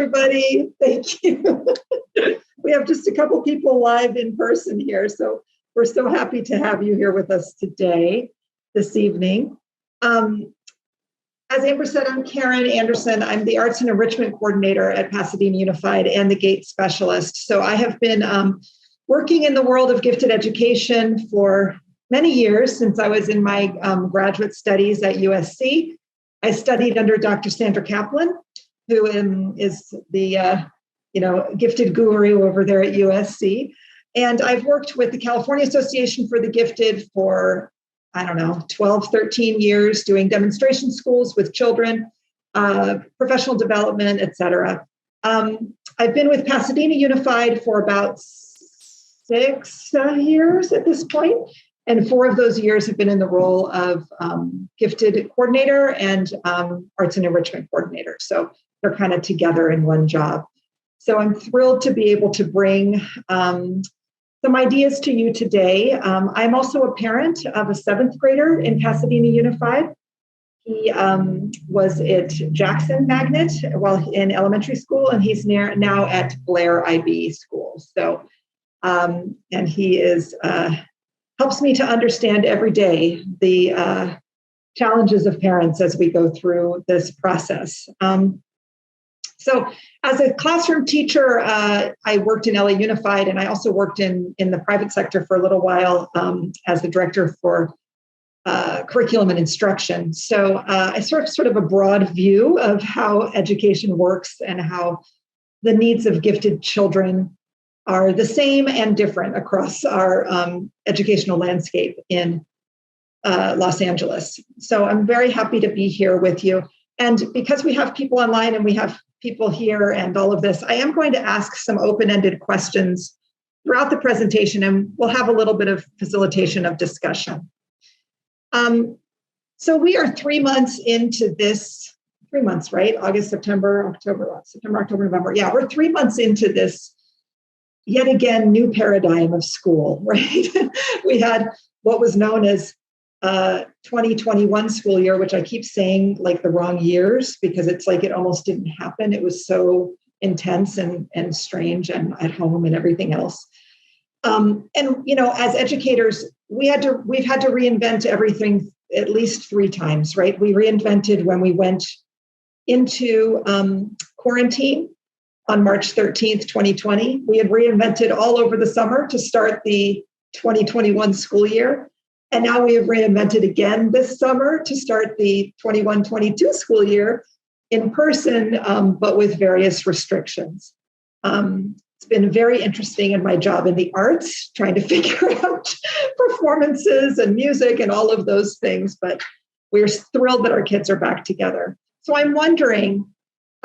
everybody. Thank you. We have just a couple people live in person here, so we're so happy to have you here with us today, this evening. As Amber said, I'm Karen Anderson. I'm the Arts and Enrichment Coordinator at Pasadena Unified and the GATE Specialist. So I have been working in the world of gifted education for many years since I was in my graduate studies at USC. I studied under Dr. Sandra Kaplan, who is the gifted guru over there at USC. And I've worked with the California Association for the Gifted for, 12, 13 years, doing demonstration schools with children, professional development, et cetera. I've been with Pasadena Unified for about 6 years at this point, and 4 of those years have been in the role of gifted coordinator and arts and enrichment coordinator. So they're kind of together in one job. So I'm thrilled to be able to bring some ideas to you today. I'm also a parent of a 7th grader in Pasadena Unified. He was at Jackson Magnet while in elementary school, and he's now at Blair IB School. So, and he is helps me to understand every day the challenges of parents as we go through this process. So as a classroom teacher, I worked in LA Unified, and I also worked in the private sector for a little while as the director for curriculum and instruction. So I sort of a broad view of how education works and how the needs of gifted children are the same and different across our educational landscape in Los Angeles. So I'm very happy to be here with you. And because we have people online and we have people here and all of this, I am going to ask some open-ended questions throughout the presentation, and we'll have a little bit of facilitation of discussion. So we are 3 months into this, 3 months, right? August, September, October, November. Yeah, we're 3 months into this, yet again, new paradigm of school, right? We had what was known as 2021 school year, which I keep saying like the wrong years because it's like it almost didn't happen. It was so intense and strange and at home and everything else. And as educators, we've had to reinvent everything at least 3 times, right? We reinvented when we went into quarantine on March 13th, 2020. We had reinvented all over the summer to start the 2021 school year. And now we have reinvented again this summer to start the 21-22 school year in person, but with various restrictions. It's been very interesting in my job in the arts, trying to figure out performances and music and all of those things, but we're thrilled that our kids are back together. So I'm wondering,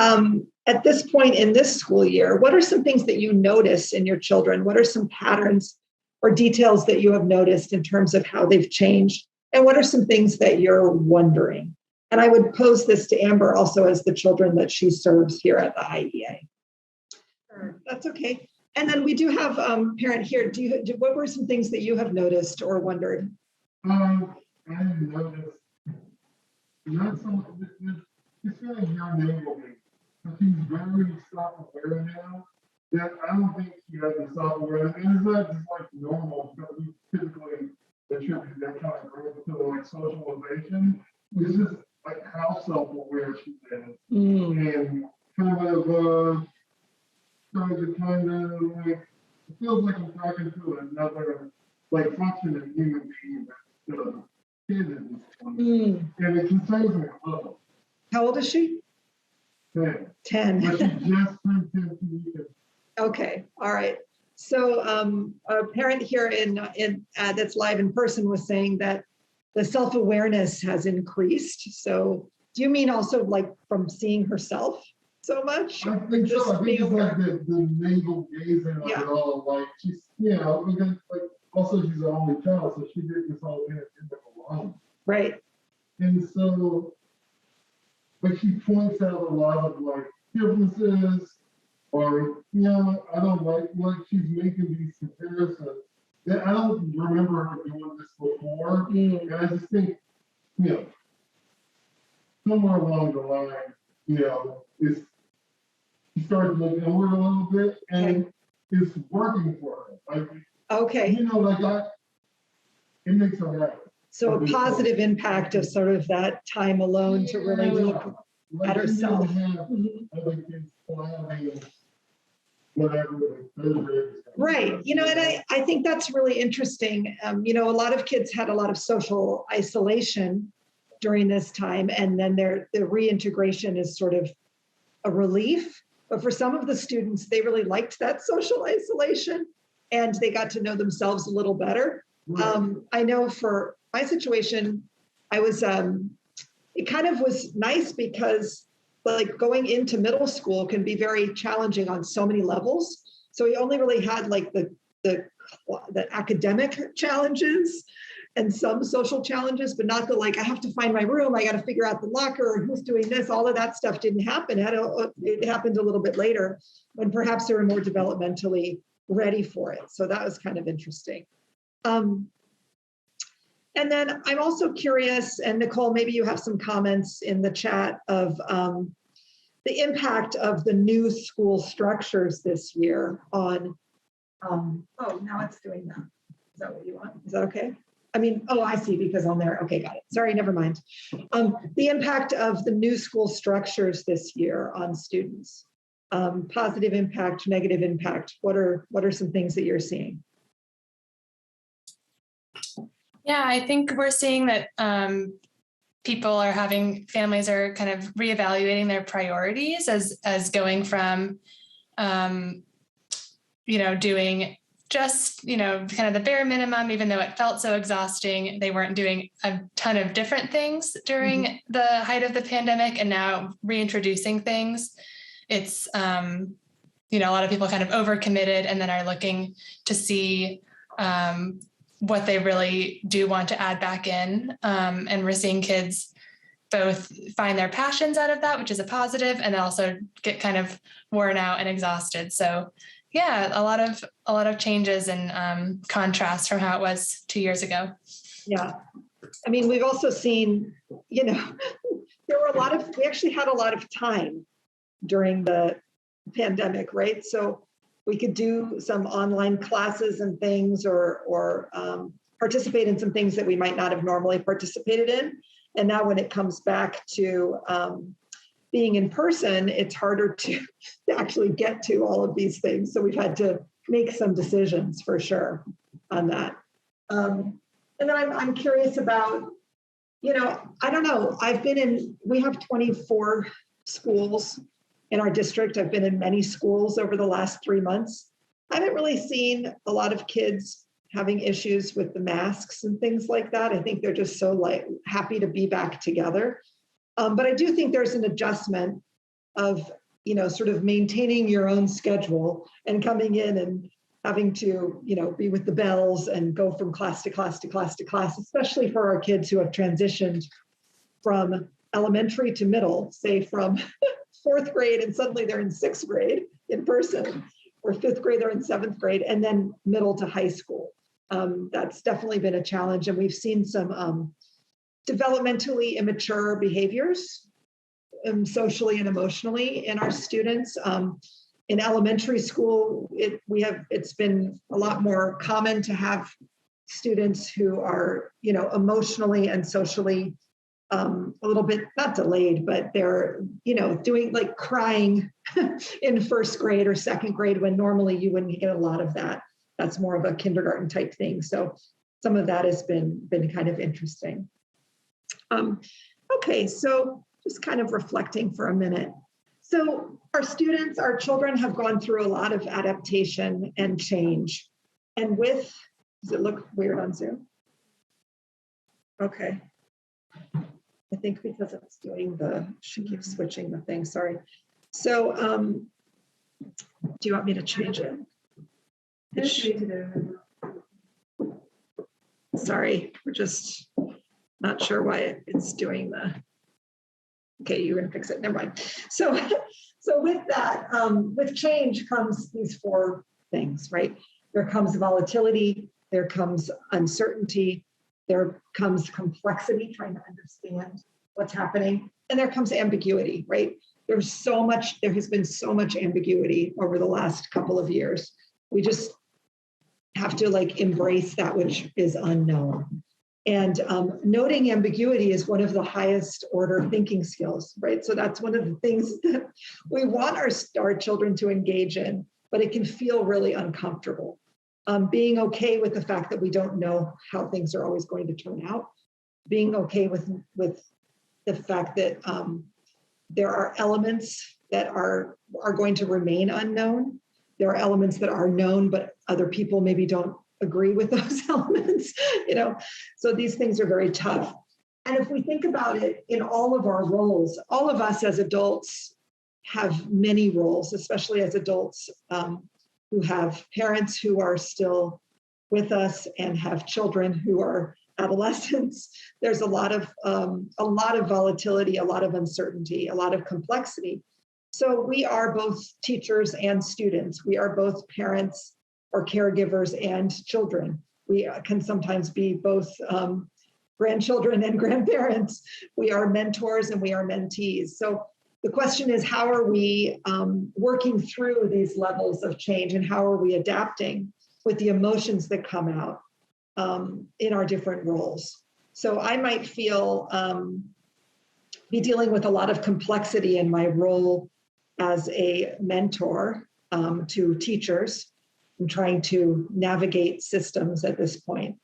at this point in this school year, what are some things that you notice in your children? What are some patterns or details that you have noticed in terms of how they've changed? And what are some things that you're wondering? And I would pose this to Amber also as the children that she serves here at the IEA. Sure, that's okay. And then we do have parent here. What were some things that you have noticed or wondered? I noticed not so much, it's feeling here neighborly. She's very self-aware now. That I don't think she has the self-awareness. And it's not just like normal, because we typically attribute that kind of growth to like socialization. It's just like how self-aware she is. And kind of like, it feels like I'm talking to another like functioning human being that's still a kid at this point. And it concerns me a little. How old is she? 10. 10. But she just turned 10 years. Okay, all right. So a parent here that's live in person was saying that the self-awareness has increased. So do you mean also like from seeing herself so much? I think so. I think it's like the navel gazing of it all. Like she's, because like also she's the only child, so she did this all in alone. Right. And so, but she points out a lot of like differences. Or, I don't like she's making these comparisons. And I don't remember her doing this before. And I just think, somewhere along the line, it's she started to look inward a little bit, and it's working for her. Like, okay. you know, it makes her happy. So a positive impact of sort of that time alone to really look at herself. Other kids planning whatever third grade. Right. You know, and I think that's really interesting. You know, a lot of kids had a lot of social isolation during this time, and then the reintegration is sort of a relief. But for some of the students, they really liked that social isolation, and they got to know themselves a little better. Right. I know for my situation, I was, it kind of was nice because like going into middle school can be very challenging on so many levels. So we only really had like the academic challenges and some social challenges, but not the like, I have to find my room, I got to figure out the locker, who's doing this, all of that stuff didn't happen. It happened a little bit later when perhaps they were more developmentally ready for it. So that was kind of interesting. And then I'm also curious, and Nicole, maybe you have some comments in the chat of the impact of the new school structures this year on, oh, now it's doing that. Is that what you want? Is that okay? I mean, oh, I see, because on there, okay, got it. Sorry, never mind. The impact of the new school structures this year on students. Positive impact, negative impact. What are some things that you're seeing? Yeah, I think we're seeing that families are kind of reevaluating their priorities as going from, doing just, kind of the bare minimum, even though it felt so exhausting. They weren't doing a ton of different things during the height of the pandemic, and now reintroducing things. It's, a lot of people kind of overcommitted and then are looking to see what they really do want to add back in. And we're seeing kids both find their passions out of that, which is a positive, and also get kind of worn out and exhausted. So yeah, a lot of changes and contrast from how it was 2 years ago. Yeah. I mean, we've also seen, we actually had a lot of time during the pandemic, right? So we could do some online classes and things or participate in some things that we might not have normally participated in. And now when it comes back to being in person, it's harder to actually get to all of these things. So we've had to make some decisions for sure on that. And then I'm curious about, I don't know, we have 24 schools in our district. I've been in many schools over the last 3 months. I haven't really seen a lot of kids having issues with the masks and things like that. I think they're just so happy to be back together. But I do think there's an adjustment of, sort of maintaining your own schedule and coming in and having to, be with the bells and go from class to class to class to class, especially for our kids who have transitioned from elementary to middle, say from 4th grade and suddenly they're in 6th grade in person, or 5th grade they're in 7th grade, and then middle to high school. That's definitely been a challenge, and we've seen some developmentally immature behaviors, socially and emotionally, in our students. In elementary school, it's been a lot more common to have students who are, emotionally and socially a little bit not delayed, but they're, doing like crying in 1st grade or 2nd grade when normally you wouldn't get a lot of that. That's more of a kindergarten type thing. So some of that has been kind of interesting. Okay, so just kind of reflecting for a minute. So our children have gone through a lot of adaptation and change. And does it look weird on Zoom? Okay. I think because it's doing she keeps switching the thing, sorry. So do you want me to change it? Sorry, we're just not sure why it's doing okay, you're gonna fix it, never mind. So with that, with change comes these 4 things, right? There comes volatility, there comes uncertainty, there comes complexity, trying to understand what's happening, and there comes ambiguity, right? there has been so much ambiguity over the last couple of years. We just have to like embrace that which is unknown. And noting ambiguity is one of the highest order thinking skills, right? So that's one of the things that we want our children to engage in, but it can feel really uncomfortable. Being okay with the fact that we don't know how things are always going to turn out, being okay with the fact that there are elements that are going to remain unknown. There are elements that are known, but other people maybe don't agree with those elements, so these things are very tough. And if we think about it in all of our roles, all of us as adults have many roles, especially as adults who have parents who are still with us and have children who are adolescents. There's a lot of volatility, a lot of uncertainty, a lot of complexity. So we are both teachers and students. We are both parents or caregivers and children. We can sometimes be both grandchildren and grandparents. We are mentors and we are mentees. So the question is, how are we working through these levels of change, and how are we adapting with the emotions that come out in our different roles? So I might be dealing with a lot of complexity in my role as a mentor to teachers. I'm trying to navigate systems at this point.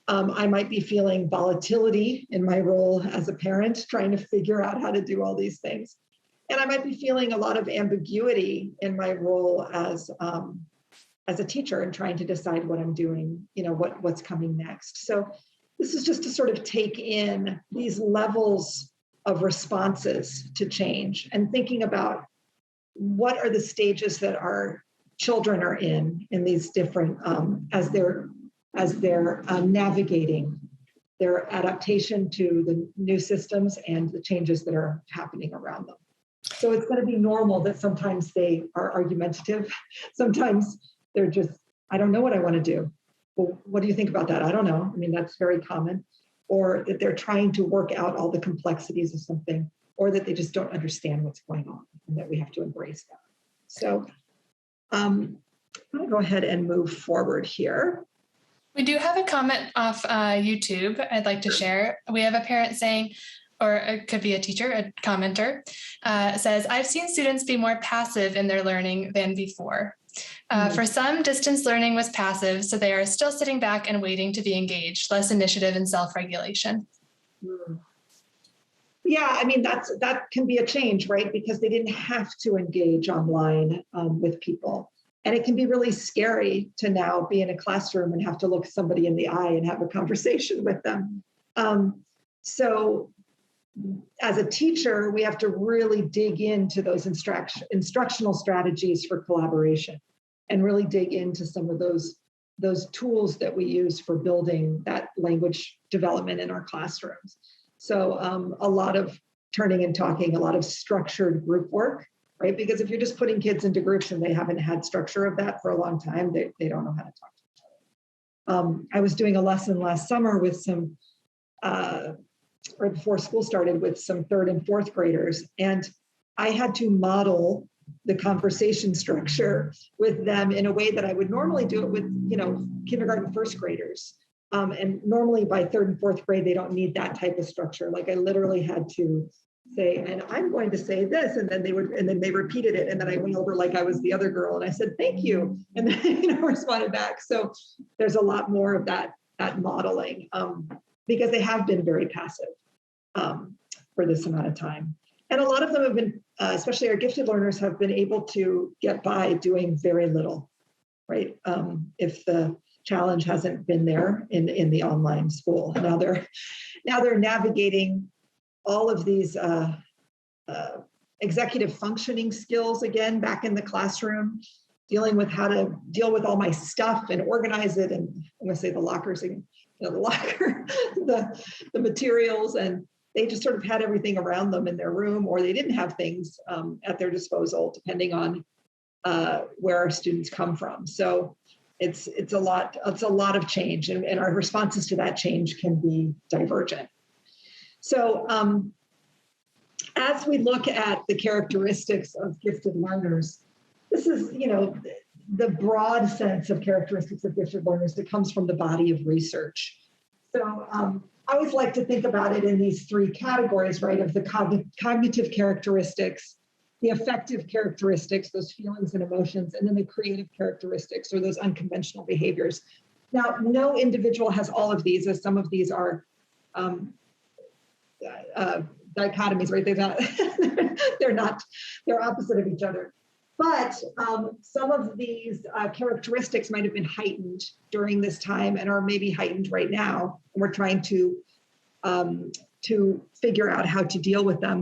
I might be feeling volatility in my role as a parent, trying to figure out how to do all these things. And I might be feeling a lot of ambiguity in my role as a teacher and trying to decide what I'm doing, what's coming next. So this is just to sort of take in these levels of responses to change and thinking about what are the stages that our children are in these different, as they're navigating their adaptation to the new systems and the changes that are happening around them. So it's going to be normal that sometimes they are argumentative. Sometimes they're just, I don't know what I want to do. Well, what do you think about that? I don't know. I mean, that's very common. Or that they're trying to work out all the complexities of something, or that they just don't understand what's going on and that we have to embrace that. So I'm going to go ahead and move forward here. We do have a comment off YouTube I'd like to share. We have a parent saying, or it could be a teacher, a commenter, says, I've seen students be more passive in their learning than before. For some, distance learning was passive, so they are still sitting back and waiting to be engaged, less initiative and self-regulation. Yeah, I mean, that can be a change, right? Because they didn't have to engage online with people. And it can be really scary to now be in a classroom and have to look somebody in the eye and have a conversation with them. So as a teacher, we have to really dig into those instructional strategies for collaboration and really dig into some of those tools that we use for building that language development in our classrooms. So a lot of turning and talking, a lot of structured group work, right? Because if you're just putting kids into groups and they haven't had structure of that for a long time, they don't know how to talk to each other. I was doing a lesson last summer with some, right before school started, with some 3rd and 4th graders, and I had to model the conversation structure with them in a way that I would normally do it with, kindergarten 1st graders. And normally by 3rd and 4th grade, they don't need that type of structure. Like I literally had to say, and I'm going to say this, and then they repeated it, and then I went over like I was the other girl, and I said thank you, and then responded back. So there's a lot more of that modeling because they have been very passive for this amount of time, and a lot of them have been, especially our gifted learners, have been able to get by doing very little, right? If the challenge hasn't been there in the online school, now they're navigating all of these executive functioning skills again back in the classroom, dealing with how to deal with all my stuff and organize it, and I'm going to say the lockers again, the locker, the materials, and they just sort of had everything around them in their room, or they didn't have things at their disposal, depending on where our students come from. So it's a lot of change, and our responses to that change can be divergent. So as we look at the characteristics of gifted learners, this is, the broad sense of characteristics of gifted learners that comes from the body of research. So I always like to think about it in these three categories, right, of the cognitive characteristics, the affective characteristics, those feelings and emotions, and then the creative characteristics, or those unconventional behaviors. Now, no individual has all of these, as some of these are dichotomies, right? They're opposite of each other. But some of these characteristics might have been heightened during this time and are maybe heightened right now. And we're trying to figure out how to deal with them,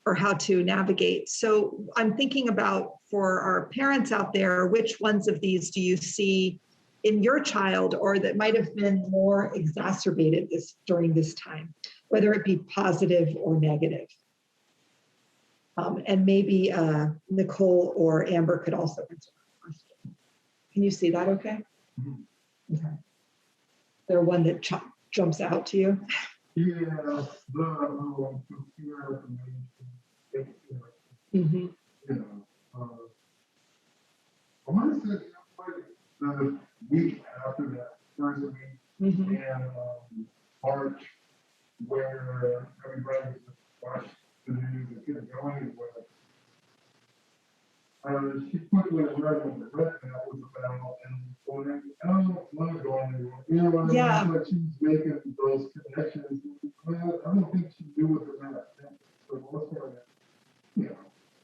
or how to navigate. So I'm thinking about, for our parents out there, which ones of these do you see in your child, or that might have been more exacerbated during this time, whether it be positive or negative? And maybe Nicole or Amber could also answer that question. Can you see that okay? Mm-hmm. Okay. Is there one that jumps out to you? Yeah, the computer information. Mm-hmm. I want to say the week after that first week, Mm-hmm. in March, where everybody watched the news and kept going with it. She quickly learned what the red that was about, and going, I don't want to go anywhere. Yeah. Like she's making those connections. I don't think she knew what the red meant. For the most part,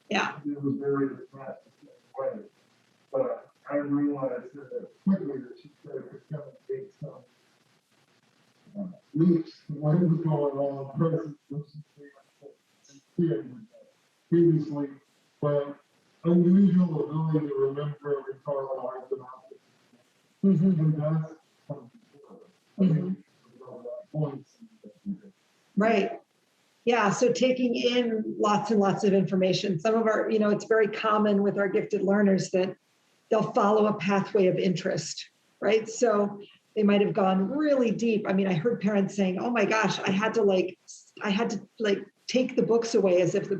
Yeah. It was very attached in a way. But I realized quickly that she started to kind of take some loops to what was going on versus what she previously. But unusual ability to remember and recall lines and objects. Mm-hmm. And that's points. Right. Yeah, so taking in lots and lots of information. Some of our, it's very common with our gifted learners that they'll follow a pathway of interest, right? So they might have gone really deep. I mean, I heard parents saying, "Oh my gosh, I had to take the books away as if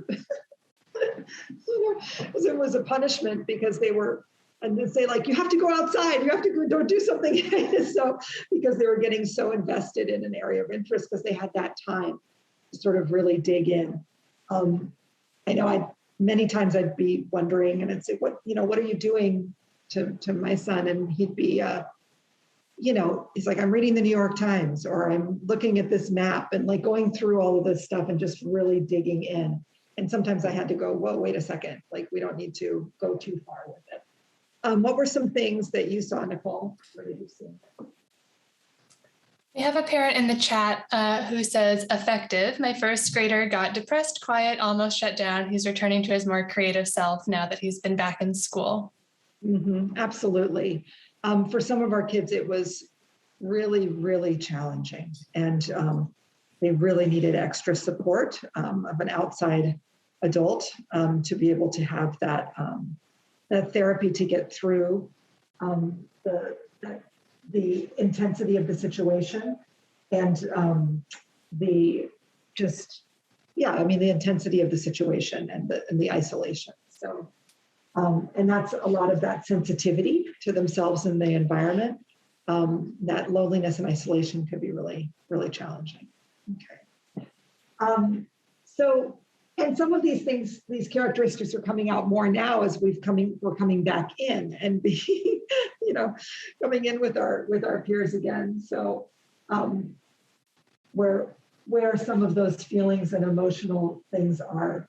as it was a punishment, because they were, and they say you have to go outside, you have to go do something." So because they were getting so invested in an area of interest because they had that time to sort of really dig in. I know many times I'd be wondering, and I'd say, what are you doing to my son? And he'd be, he's like, "I'm reading the New York Times," or "I'm looking at this map," and going through all of this stuff and just really digging in. And sometimes I had to go, "Whoa, wait a second, we don't need to go too far with it." What were some things that you saw, Nicole? What did you see? We have a parent in the chat who says, "Affective. My first grader got depressed, quiet, almost shut down. He's returning to his more creative self now that he's been back in school." Mm-hmm, absolutely. For some of our kids, it was really, really challenging. And they really needed extra support of an outside adult to be able to have that therapy to get through the intensity of the situation and the intensity of the situation and the isolation. So, and that's a lot of that sensitivity to themselves and the environment. That loneliness and isolation could be really, really challenging. Okay. And some of these things, these characteristics are coming out more now as we're coming back in and be, coming in with our peers again. So where some of those feelings and emotional things are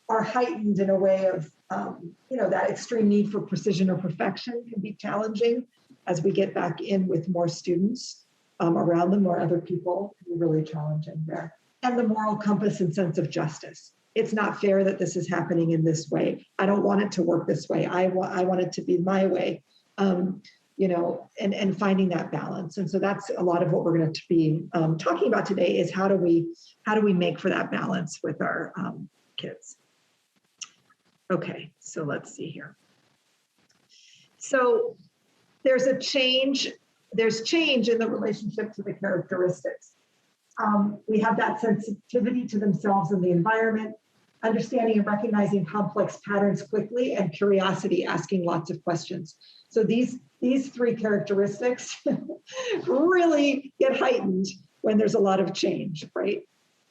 heightened in a way of, that extreme need for precision or perfection can be challenging as we get back in with more students around them or other people, can be really challenging there. And the moral compass and sense of justice. It's not fair that this is happening in this way. I don't want it to work this way. I want it to be my way, and finding that balance. And so that's a lot of what we're going to be talking about today is how do we make for that balance with our kids. Okay, so let's see here. So there's change in the relationship to the characteristics. We have that sensitivity to themselves and the environment, understanding and recognizing complex patterns quickly, and curiosity, asking lots of questions. So these three characteristics really get heightened when there's a lot of change, right?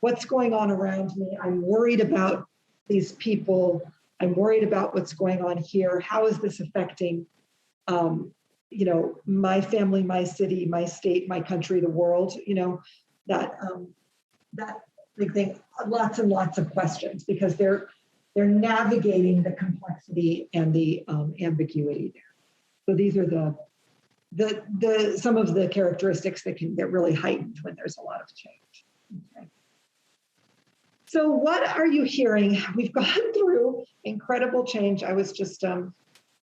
What's going on around me? I'm worried about these people. I'm worried about what's going on here. How is this affecting, my family, my city, my state, my country, the world? That big thing. Lots and lots of questions, because they're navigating the complexity and the ambiguity there. So these are the some of the characteristics that can get really heightened when there's a lot of change. Okay. So what are you hearing? We've gone through incredible change. I was just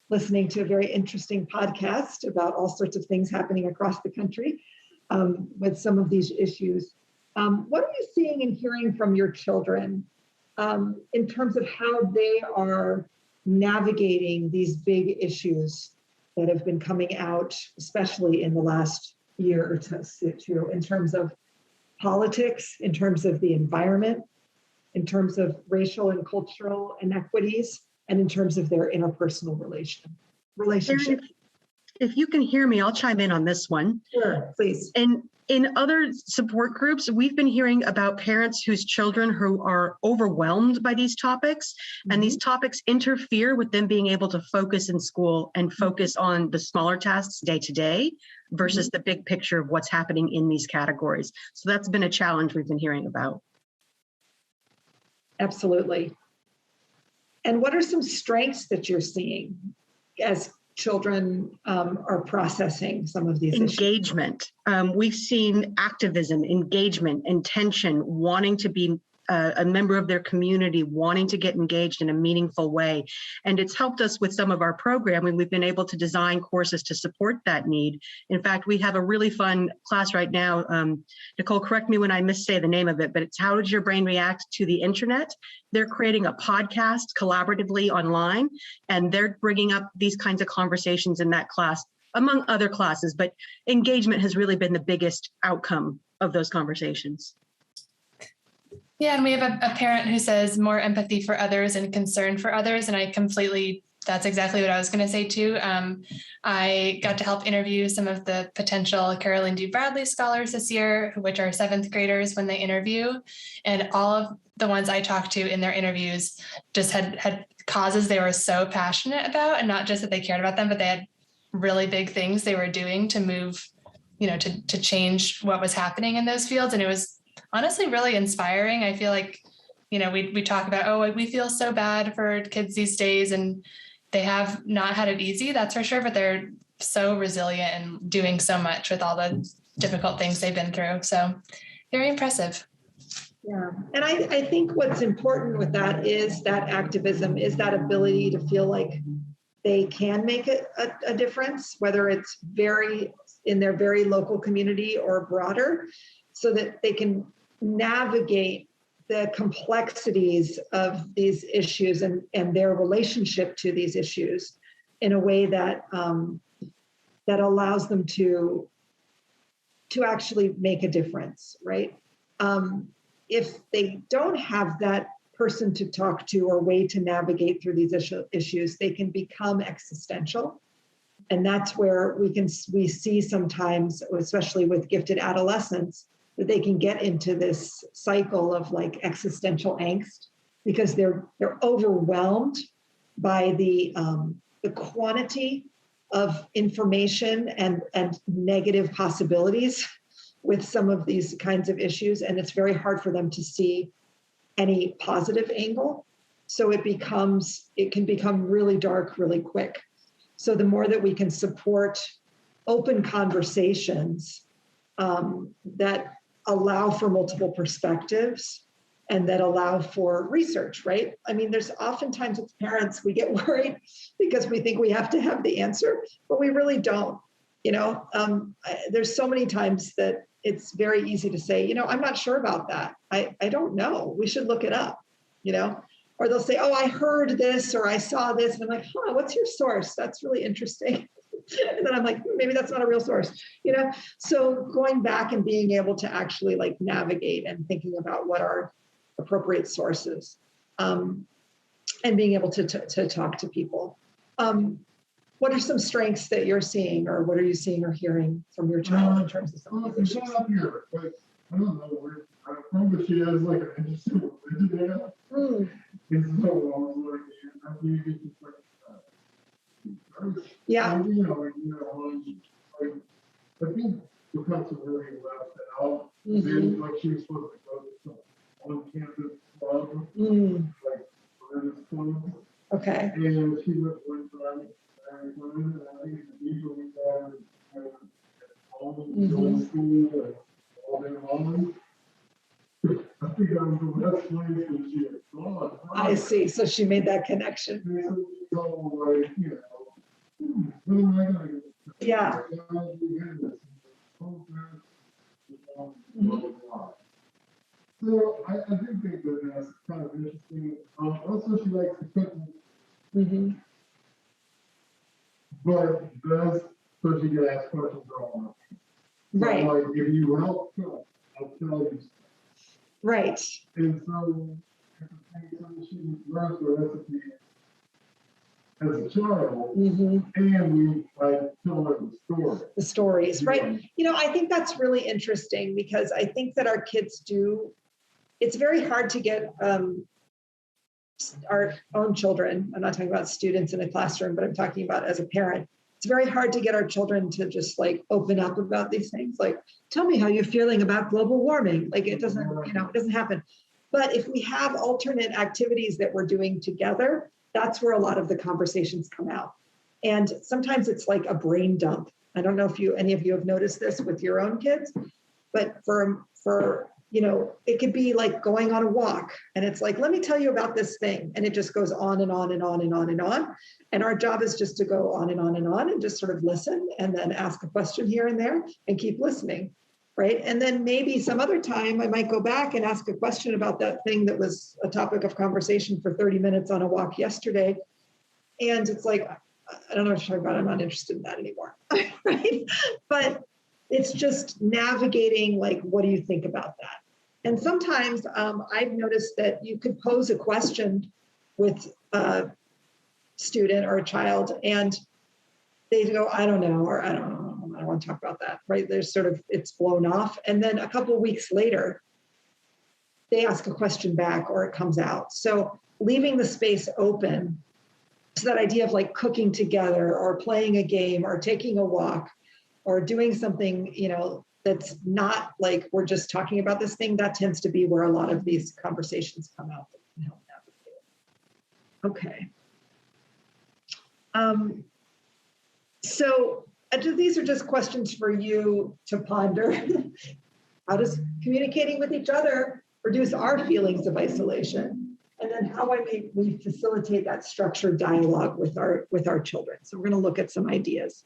listening to a very interesting podcast about all sorts of things happening across the country with some of these issues. What are you seeing and hearing from your children in terms of how they are navigating these big issues that have been coming out, especially in the last year or two, in terms of politics, in terms of the environment, in terms of racial and cultural inequities, and in terms of their interpersonal relationship? If you can hear me, I'll chime in on this one. Sure, please. And in other support groups, we've been hearing about parents whose children who are overwhelmed by these topics, and these topics interfere with them being able to focus in school and focus on the smaller tasks day to day versus the big picture of what's happening in these categories. So that's been a challenge we've been hearing about. Absolutely. And what are some strengths that you're seeing as children are processing some of these engagement. We've seen activism, engagement, intention, wanting to be a member of their community, wanting to get engaged in a meaningful way. And it's helped us with some of our programming. We've been able to design courses to support that need. In fact, we have a really fun class right now. Nicole, correct me when I missay the name of it, but it's How Does Your Brain React to the Internet? They're creating a podcast collaboratively online, and they're bringing up these kinds of conversations in that class, among other classes. But engagement has really been the biggest outcome of those conversations. Yeah, and we have a parent who says more empathy for others and concern for others. And that's exactly what I was going to say too. I got to help interview some of the potential Carolyn D. Bradley scholars this year, which are 7th graders when they interview. And all of the ones I talked to in their interviews just had causes they were so passionate about, and not just that they cared about them, but they had really big things they were doing to move, to change what was happening in those fields. And it was honestly really inspiring. I feel like, we talk about, we feel so bad for kids these days, and they have not had it easy, that's for sure, but they're so resilient and doing so much with all the difficult things they've been through. So very impressive. Yeah. And I think what's important with that is that activism, is that ability to feel like they can make a difference, whether it's in their very local community or broader, so that they can navigate the complexities of these issues and their relationship to these issues in a way that that allows them to actually make a difference, right? If they don't have that person to talk to or way to navigate through these issues, they can become existential. And that's where we see sometimes, especially with gifted adolescents, that they can get into this cycle of like existential angst because they're overwhelmed by the quantity of information and negative possibilities with some of these kinds of issues, and it's very hard for them to see any positive angle. So it can become really dark really quick. So the more that we can support open conversations that allow for multiple perspectives and that allow for research, right? I mean, there's oftentimes as parents, we get worried because we think we have to have the answer, but we really don't. There's so many times that it's very easy to say, I'm not sure about that. I don't know. We should look it up, or they'll say, oh, I heard this or I saw this. And I'm like, what's your source? That's really interesting. And then I'm like, maybe that's not a real source, So going back and being able to actually like navigate and thinking about what are appropriate sources, and being able to talk to people. What are some strengths that you're seeing, or what are you seeing or hearing from your child in terms of some of these issues? Up here, but I don't know where I'm from, but she has like an interesting religion there. And so I was like, how do you get to Yeah. like, I think because of where he left it out, then like she was supposed to go to some on-campus club, like religious club. Okay. And she went one time, and I think the teacher we got her going to school and all day long. I think that was the best place that she had gone. I see. So she made that connection. Yeah. So I do think that that's kind of interesting. Also, she likes to cook, but that's so she can ask questions all up. Right. Like, if you help cook, I'll tell you stuff. Right. And so, at the same time, she learns the recipe as a child, and we like tell her the story. The stories, right? I think that's really interesting because I think that our kids do. It's very hard to get our own children. I'm not talking about students in a classroom, but I'm talking about as a parent. It's very hard to get our children to just like open up about these things. Like, tell me how you're feeling about global warming. Like it doesn't, it doesn't happen. But if we have alternate activities that we're doing together, that's where a lot of the conversations come out. And sometimes it's like a brain dump. I don't know if any of you have noticed this with your own kids, but for it could be like going on a walk and it's like, let me tell you about this thing. And it just goes on and on and on and on and on. And our job is just to go on and on and on and just sort of listen and then ask a question here and there and keep listening, right? And then maybe some other time I might go back and ask a question about that thing that was a topic of conversation for 30 minutes on a walk yesterday. And it's like, I don't know what you're talking about. I'm not interested in that anymore, right? But it's just navigating, like, what do you think about that? And sometimes I've noticed that you could pose a question with a student or a child and they go, I don't know, or I don't want to talk about that, right? There's sort of, it's blown off. And then a couple of weeks later, they ask a question back or it comes out. So leaving the space open to that idea of like cooking together or playing a game or taking a walk or doing something, that's not like we're just talking about this thing, that tends to be where a lot of these conversations come out that can help navigate. Okay. So these are just questions for you to ponder. How does communicating with each other reduce our feelings of isolation? And then how may we facilitate that structured dialogue with our children? So we're going to look at some ideas.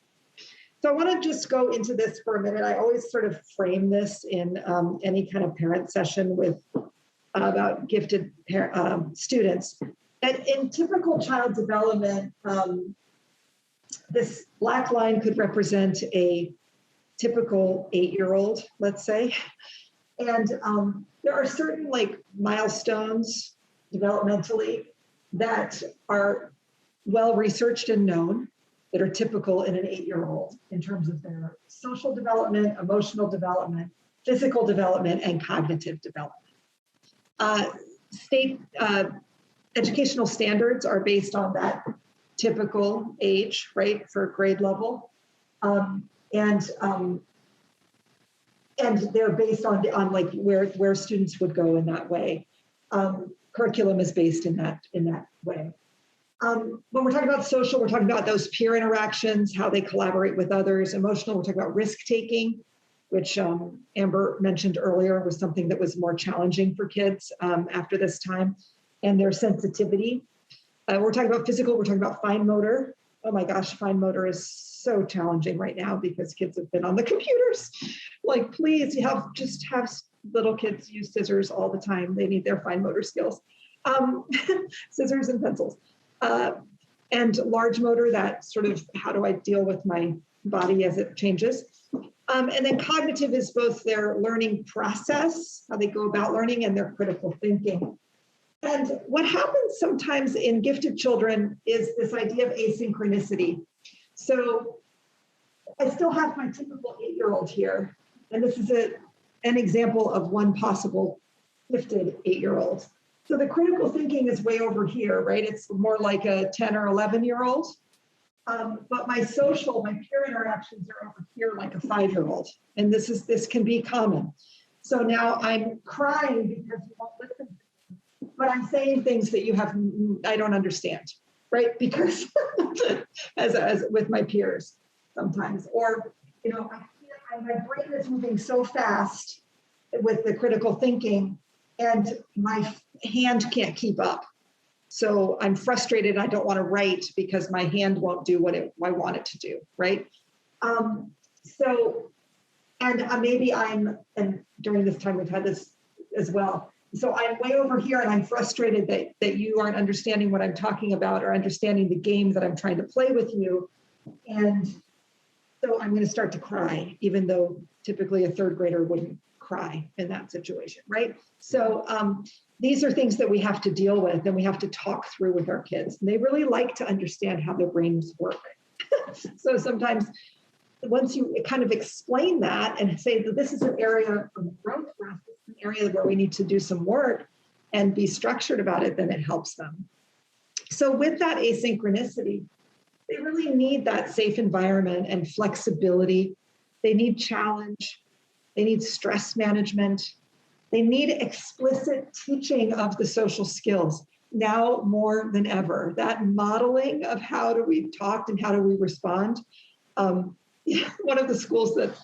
So I want to just go into this for a minute. I always sort of frame this in any kind of parent session with about gifted students. That in typical child development, this black line could represent a typical 8-year-old, let's say. And there are certain like milestones developmentally that are well researched and known that are typical in an 8-year-old in terms of their social development, emotional development, physical development, and cognitive development. State educational standards are based on that typical age, right, for grade level. And they're based on like where students would go in that way. Curriculum is based in that way. When we're talking about social, we're talking about those peer interactions, how they collaborate with others. Emotional, we're talking about risk-taking, which Amber mentioned earlier was something that was more challenging for kids after this time, and their sensitivity. We're talking about physical, we're talking about fine motor. Oh my gosh, fine motor is so challenging right now because kids have been on the computers. Like, please, just have little kids use scissors all the time. They need their fine motor skills. Scissors and pencils. And large motor, that sort of how do I deal with my body as it changes. And then cognitive is both their learning process, how they go about learning, and their critical thinking. And what happens sometimes in gifted children is this idea of asynchronicity. So I still have my typical 8-year-old here, and this is an example of one possible gifted 8-year-old. So the critical thinking is way over here, right? It's more like a 10 or 11-year-old. But my peer interactions are over here like a 5-year-old. And this can be common. So now I'm crying because you won't listen to me, but I'm saying things that I don't understand, right? Because as with my peers sometimes, or, my brain is moving so fast with the critical thinking and my hand can't keep up. So I'm frustrated. I don't want to write because my hand won't do what I want it to do, right? And during this time we've had this as well. So I'm way over here and I'm frustrated that you aren't understanding what I'm talking about or understanding the game that I'm trying to play with you. And so I'm going to start to cry, even though typically a 3rd grader wouldn't cry in that situation, right? So these are things that we have to deal with and we have to talk through with our kids. And they really like to understand how their brains work. So sometimes once you kind of explain that and say that this is an area of growth for us, an area where we need to do some work and be structured about it, then it helps them. So with that asynchronicity, they really need that safe environment and flexibility. They need challenge. They need stress management. They need explicit teaching of the social skills now more than ever. That modeling of how do we talk and how do we respond. One of the schools that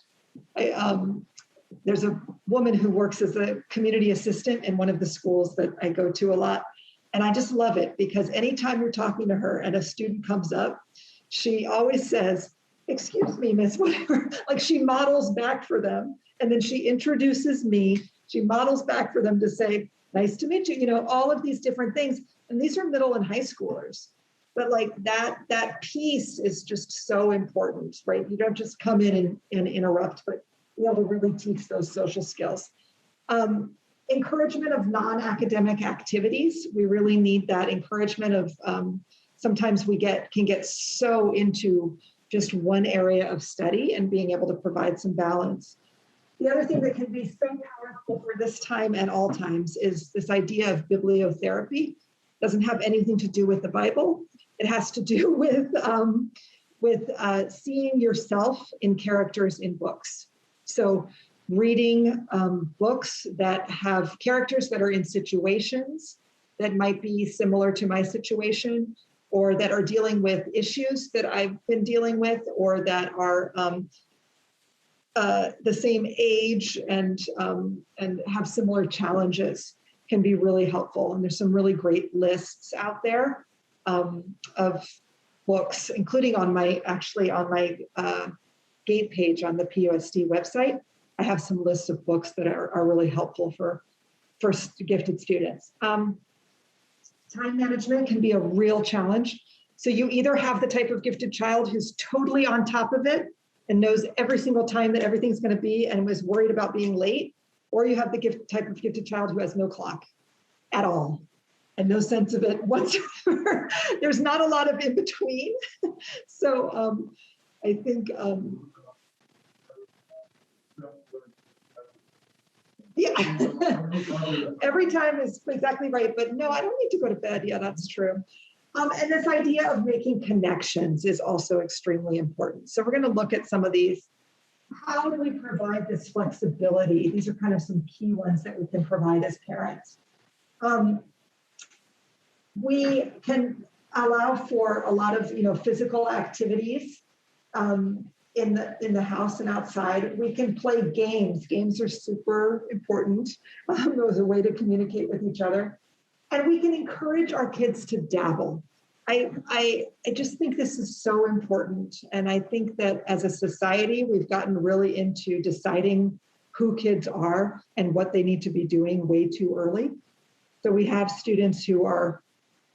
there's a woman who works as a community assistant in one of the schools that I go to a lot. And I just love it because anytime you're talking to her and a student comes up, she always says, "Excuse me, miss," whatever. Like she models back for them. And then she introduces me. She models back for them to say, "Nice to meet you," all of these different things. And these are middle and high schoolers. But like that piece is just so important, right? You don't just come in and interrupt, but be able to really teach those social skills. Encouragement of non-academic activities. We really need that encouragement of, sometimes we can get so into just one area of study and being able to provide some balance. The other thing that can be so powerful for this time and all times is this idea of bibliotherapy. It doesn't have anything to do with the Bible. It has to do with seeing yourself in characters in books. So reading books that have characters that are in situations that might be similar to my situation, or that are dealing with issues that I've been dealing with, or that are the same age and have similar challenges, can be really helpful. And there's some really great lists out there of books, including on my GATE page on the PUSD website. I have some lists of books that are really helpful for gifted students. Time management can be a real challenge. So you either have the type of gifted child who's totally on top of it and knows every single time that everything's going to be and was worried about being late, or you have the type of gifted child who has no clock at all and no sense of it whatsoever. There's not a lot of in between. So I think, yeah, every time is exactly right. But no, I don't need to go to bed. Yeah, that's true. And this idea of making connections is also extremely important. So we're going to look at some of these. How do we provide this flexibility? These are kind of some key ones that we can provide as parents. We can allow for a lot of physical activities in the house and outside. We can play games. Games are super important. As a way to communicate with each other. And we can encourage our kids to dabble. I just think this is so important. And I think that as a society, we've gotten really into deciding who kids are and what they need to be doing way too early. So we have students who are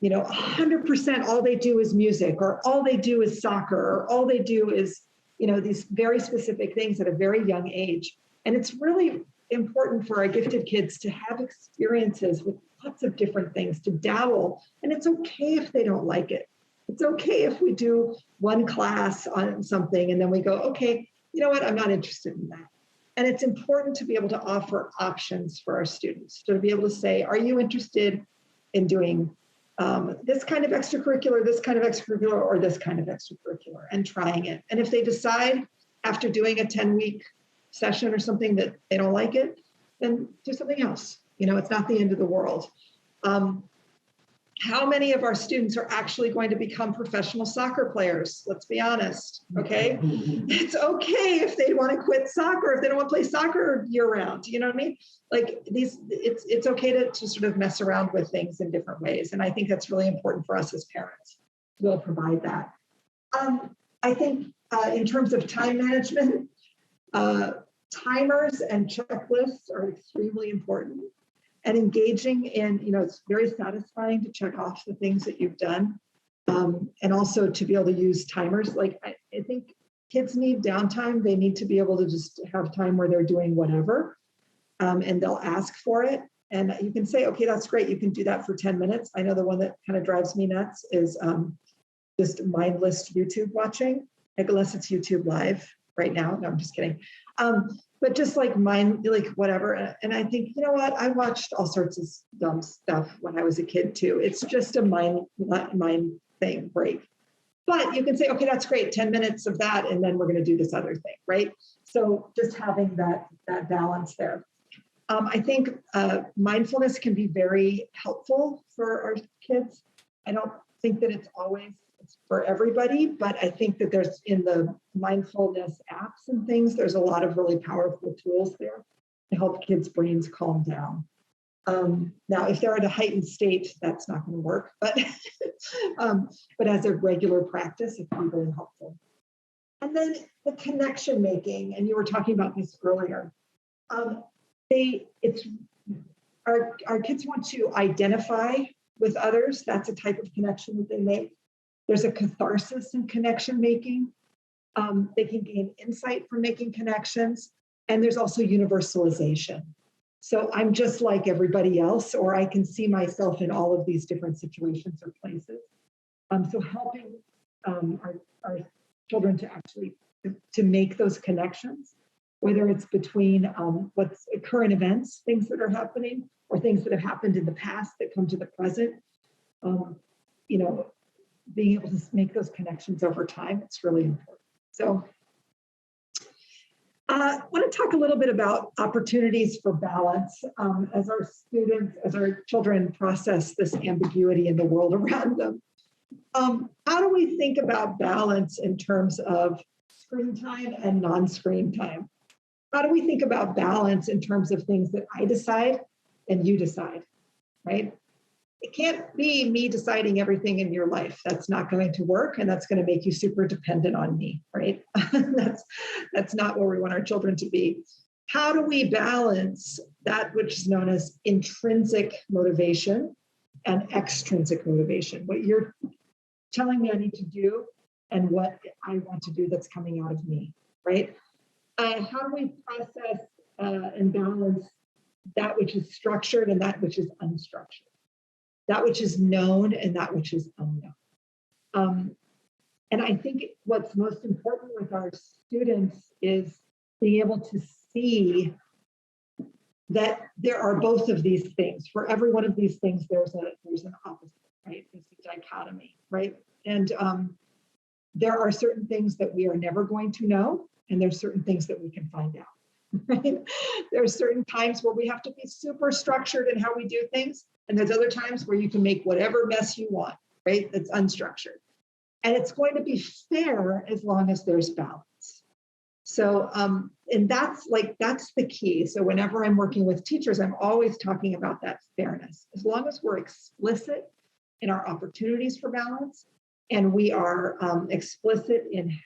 100% all they do is music, or all they do is soccer, or all they do is, these very specific things at a very young age. And it's really important for our gifted kids to have experiences with lots of different things, to dabble. And it's okay if they don't like it. It's okay if we do one class on something and then we go, okay, you know what, I'm not interested in that. And it's important to be able to offer options for our students, to be able to say, are you interested in doing this kind of extracurricular, or this kind of extracurricular, and trying it. And if they decide after doing a 10-week session or something that they don't like it, then do something else. It's not the end of the world. How many of our students are actually going to become professional soccer players? Let's be honest, okay? It's okay if they want to quit soccer, if they don't want to play soccer year round, you know what I mean? Like it's okay to sort of mess around with things in different ways. And I think that's really important for us as parents to be able to provide that. I think in terms of time management, timers and checklists are extremely important. And engaging in, it's very satisfying to check off the things that you've done. And also to be able to use timers. Like, I think kids need downtime. They need to be able to just have time where they're doing whatever. And they'll ask for it. And you can say, okay, that's great. You can do that for 10 minutes. I know the one that kind of drives me nuts is just mindless YouTube watching, unless it's YouTube Live right now. No, I'm just kidding. But just like whatever. And I think, you know what? I watched all sorts of dumb stuff when I was a kid too. It's just a mind thing break. But you can say, okay, that's great. 10 minutes of that. And then we're going to do this other thing, right? So just having that balance there. I think mindfulness can be very helpful for our kids. I don't think that it's always for everybody, but I think that there's, in the mindfulness apps and things, there's a lot of really powerful tools there to help kids' brains calm down. Now, if they're at a heightened state, that's not going to work, but as a regular practice, it can be very helpful. And then the connection making, and you were talking about this earlier. Our kids want to identify with others. That's a type of connection that they make. There's a catharsis in connection making. They can gain insight from making connections. And there's also universalization. So I'm just like everybody else, or I can see myself in all of these different situations or places. So helping our children to actually to make those connections, whether it's between what's current events, things that are happening, or things that have happened in the past that come to the present. Being able to make those connections over time, it's really important. So I want to talk a little bit about opportunities for balance as our children process this ambiguity in the world around them. How do we think about balance in terms of screen time and non-screen time? How do we think about balance in terms of things that I decide and you decide, right? It can't be me deciding everything in your life. That's not going to work, and that's going to make you super dependent on me, right? That's not where we want our children to be. How do we balance that which is known as intrinsic motivation and extrinsic motivation? What you're telling me I need to do and what I want to do that's coming out of me, right? How do we process and balance that which is structured and that which is unstructured? That which is known and that which is unknown. And I think what's most important with our students is being able to see that there are both of these things. For every one of these things, there's an opposite, right? There's a dichotomy, right? And there are certain things that we are never going to know, and there's certain things that we can find out. Right? There's certain times where we have to be super structured in how we do things. And there's other times where you can make whatever mess you want, right? That's unstructured. And it's going to be fair as long as there's balance. So, and that's the key. So whenever I'm working with teachers, I'm always talking about that fairness. As long as we're explicit in our opportunities for balance, and we are explicit in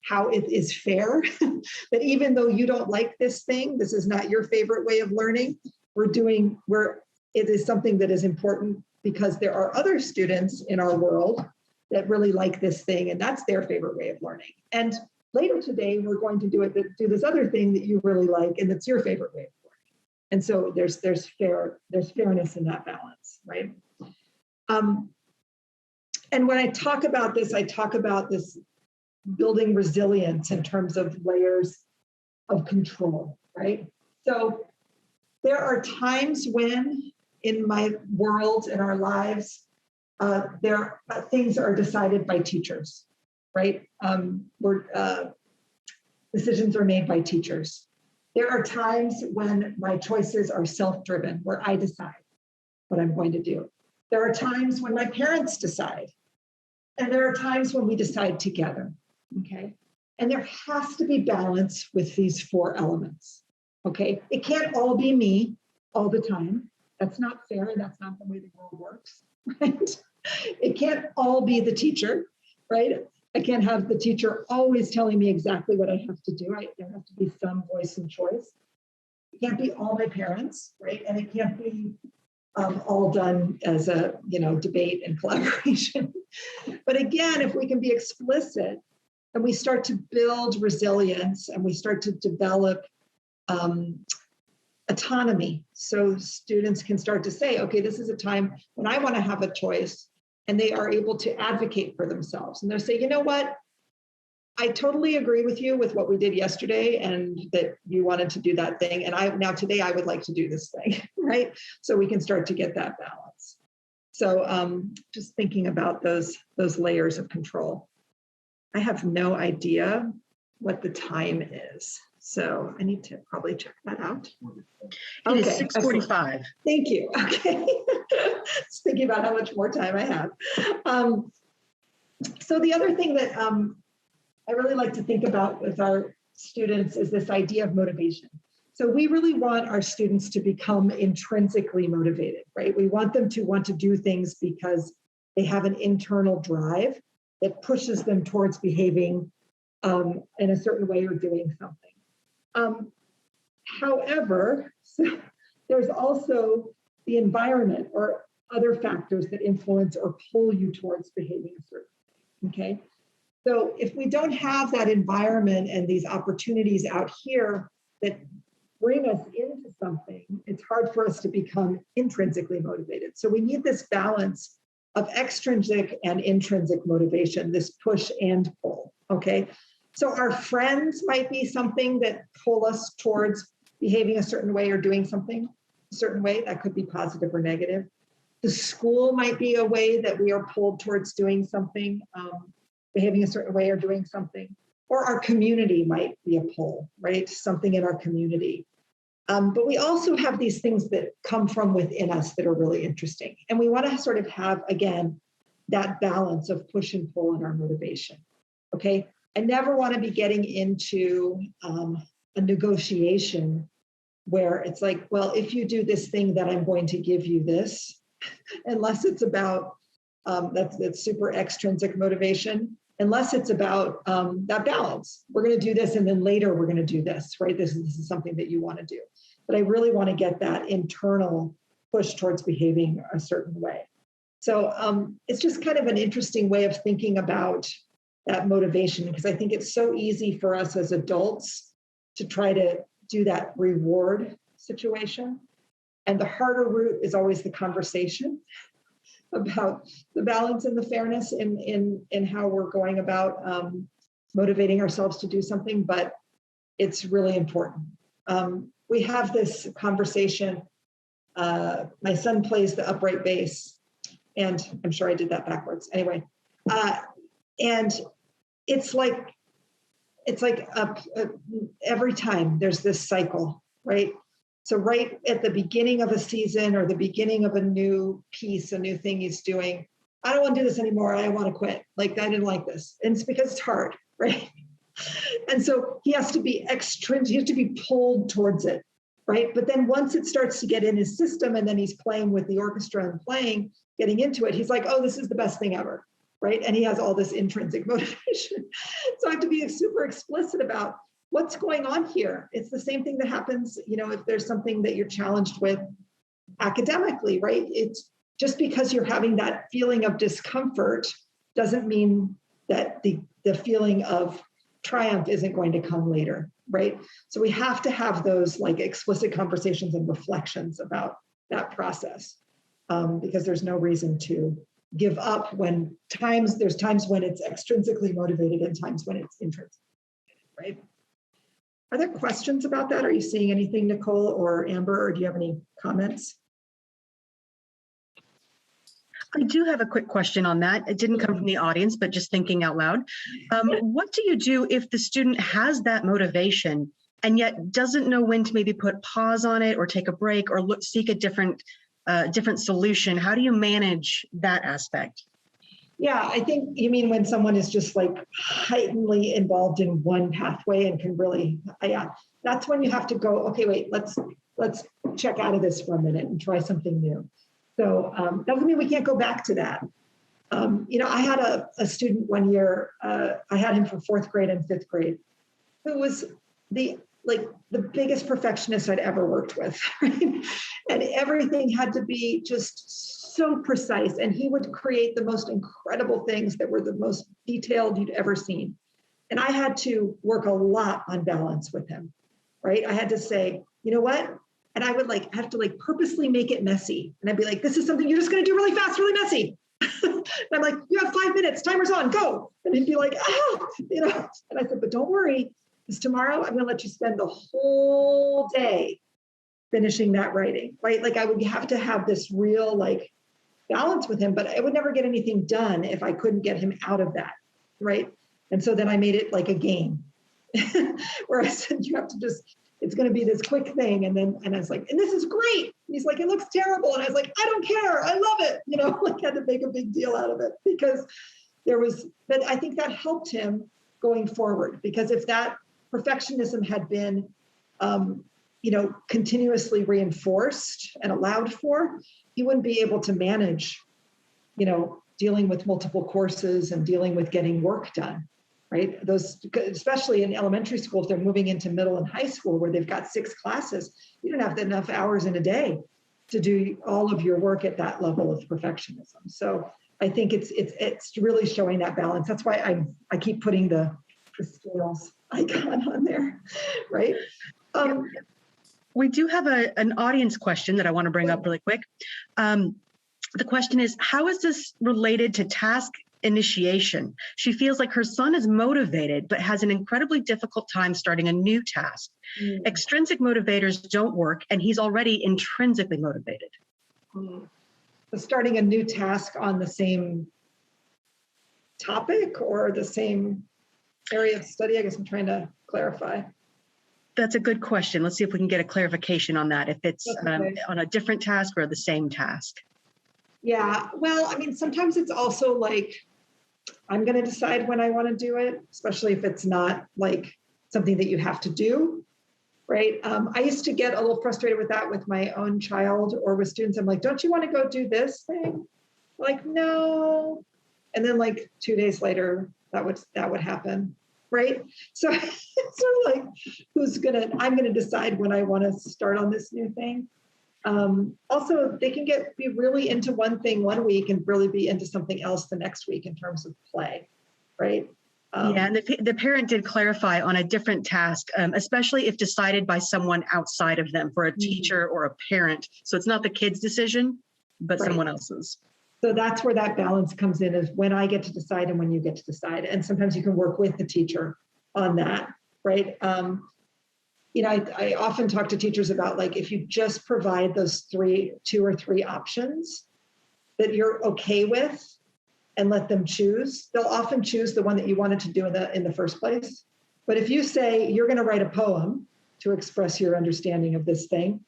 how it is fair, that even though you don't like this thing, this is not your favorite way of learning, it is something that is important because there are other students in our world that really like this thing, and that's their favorite way of learning. And later today, we're going to do this other thing that you really like, and it's your favorite way of learning. And so there's fairness in that balance, right? And when I talk about this building resilience in terms of layers of control, right? So there are times when in my world, in our lives, things are decided by teachers, right? Decisions are made by teachers. There are times when my choices are self-driven, where I decide what I'm going to do. There are times when my parents decide, and there are times when we decide together, okay? And there has to be balance with these 4 elements, okay? It can't all be me all the time. That's not fair, and that's not the way the world works, right? It can't all be the teacher, right? I can't have the teacher always telling me exactly what I have to do. There has to be some voice and choice. It can't be all my parents, right? And it can't be all done as a debate and collaboration. But again, if we can be explicit and we start to build resilience and we start to develop autonomy, so students can start to say, okay, this is a time when I want to have a choice, and they are able to advocate for themselves. And they'll say, you know what? I totally agree with you with what we did yesterday and that you wanted to do that thing. And now today I would like to do this thing, right? So we can start to get that balance. So just thinking about those layers of control. I have no idea what the time is. So I need to probably check that out. It is 6:45. Thank you. Okay. Just thinking about how much more time I have. So the other thing that I really like to think about with our students is this idea of motivation. So we really want our students to become intrinsically motivated, right? We want them to want to do things because they have an internal drive that pushes them towards behaving in a certain way or doing something. However, there's also the environment or other factors that influence or pull you towards behaving a certain way, okay? So if we don't have that environment and these opportunities out here that bring us into something, it's hard for us to become intrinsically motivated. So we need this balance of extrinsic and intrinsic motivation, this push and pull, okay? So our friends might be something that pull us towards behaving a certain way or doing something a certain way. That could be positive or negative. The school might be a way that we are pulled towards doing something, behaving a certain way or doing something. Or our community might be a pull, right? Something in our community. But we also have these things that come from within us that are really interesting. And we want to sort of have, again, that balance of push and pull in our motivation, okay? I never want to be getting into a negotiation where it's like, well, if you do this thing, then I'm going to give you this, unless it's about, that's super extrinsic motivation, unless it's about that balance. We're going to do this, and then later we're going to do this, right? This is something that you want to do. But I really want to get that internal push towards behaving a certain way. So it's just kind of an interesting way of thinking about that motivation, because I think it's so easy for us as adults to try to do that reward situation. And the harder route is always the conversation about the balance and the fairness in how we're going about motivating ourselves to do something, but it's really important. We have this conversation. My son plays the upright bass, and I'm sure I did that backwards. Anyway, and it's like every time there's this cycle, right? So right at the beginning of a season or the beginning of a new piece, a new thing he's doing, I don't want to do this anymore. I want to quit. Like, I didn't like this. And it's because it's hard, right? And so he has to be extrinsic, he has to be pulled towards it, right? But then once it starts to get in his system and then he's playing with the orchestra and playing, getting into it, he's like, oh, this is the best thing ever, right? And he has all this intrinsic motivation. So I have to be super explicit about what's going on here. It's the same thing that happens, if there's something that you're challenged with academically, right? just because you're having that feeling of discomfort doesn't mean that the feeling of triumph isn't going to come later, right? So we have to have those like explicit conversations and reflections about that process, because there's no reason to give up when there's times when it's extrinsically motivated and times when it's intrinsic, right? Are there questions about that? Are you seeing anything, Nicole or Amber, or do you have any comments? I do have a quick question on that. It didn't come from the audience, but just thinking out loud. What do you do if the student has that motivation and yet doesn't know when to maybe put pause on it or take a break or seek a different solution? How do you manage that aspect? Yeah, I think you mean when someone is just like heightenedly involved in one pathway and can really, yeah, that's when you have to go, okay, wait, let's check out of this for a minute and try something new. So doesn't mean we can't go back to that. I had a student one year, I had him for 4th grade and 5th grade, who was the biggest perfectionist I'd ever worked with, right? And everything had to be just so precise. And he would create the most incredible things that were the most detailed you'd ever seen. And I had to work a lot on balance with him, right? I had to say, you know what? And I would have to purposely make it messy. And I'd be like, this is something you're just going to do really fast, really messy. And I'm like, you have 5 minutes, timer's on, go. And he'd be like, And I said, but don't worry, because tomorrow I'm going to let you spend the whole day finishing that writing, right? Like I would have to have this real balance with him, but I would never get anything done if I couldn't get him out of that, right? And so then I made it like a game where I said, you have to just, it's going to be this quick thing. And I was like, and this is great. And he's like, it looks terrible. And I was like, I don't care. I love it. Had to make a big deal out of it because but I think that helped him going forward, because if that perfectionism had been, continuously reinforced and allowed for, he wouldn't be able to manage, dealing with multiple courses and dealing with getting work done. Right? Those, especially in elementary school, if they're moving into middle and high school where they've got 6 classes, you don't have enough hours in a day to do all of your work at that level of perfectionism. So I think it's really showing that balance. That's why I keep putting the scales icon on there, right? We do have an audience question that I want to bring up really quick. The question is, how is this related to task initiation? She feels like her son is motivated, but has an incredibly difficult time starting a new task. Extrinsic motivators don't work, and he's already intrinsically motivated. So starting a new task on the same topic or the same area of study? I guess I'm trying to clarify. That's a good question. Let's see if we can get a clarification on that, if it's okay. On a different task or the same task. Yeah, well, I mean, sometimes it's also I'm going to decide when I want to do it, especially if it's not something that you have to do, right? I used to get a little frustrated with that with my own child or with students. I'm like, don't you want to go do this thing? Like, no. And then 2 days later, that would happen, right? So it's sort of I'm going to decide when I want to start on this new thing. Also, they can be really into one thing one week and really be into something else the next week in terms of play, right? And the parent did clarify on a different task, especially if decided by someone outside of them, for a teacher or a parent. So it's not the kid's decision, but someone else's. So that's where that balance comes in, is when I get to decide and when you get to decide. And sometimes you can work with the teacher on that, right? I often talk to teachers about if you just provide those 2 or 3 options that you're okay with and let them choose, they'll often choose the one that you wanted to do in the first place. But if you say you're going to write a poem to express your understanding of this thing,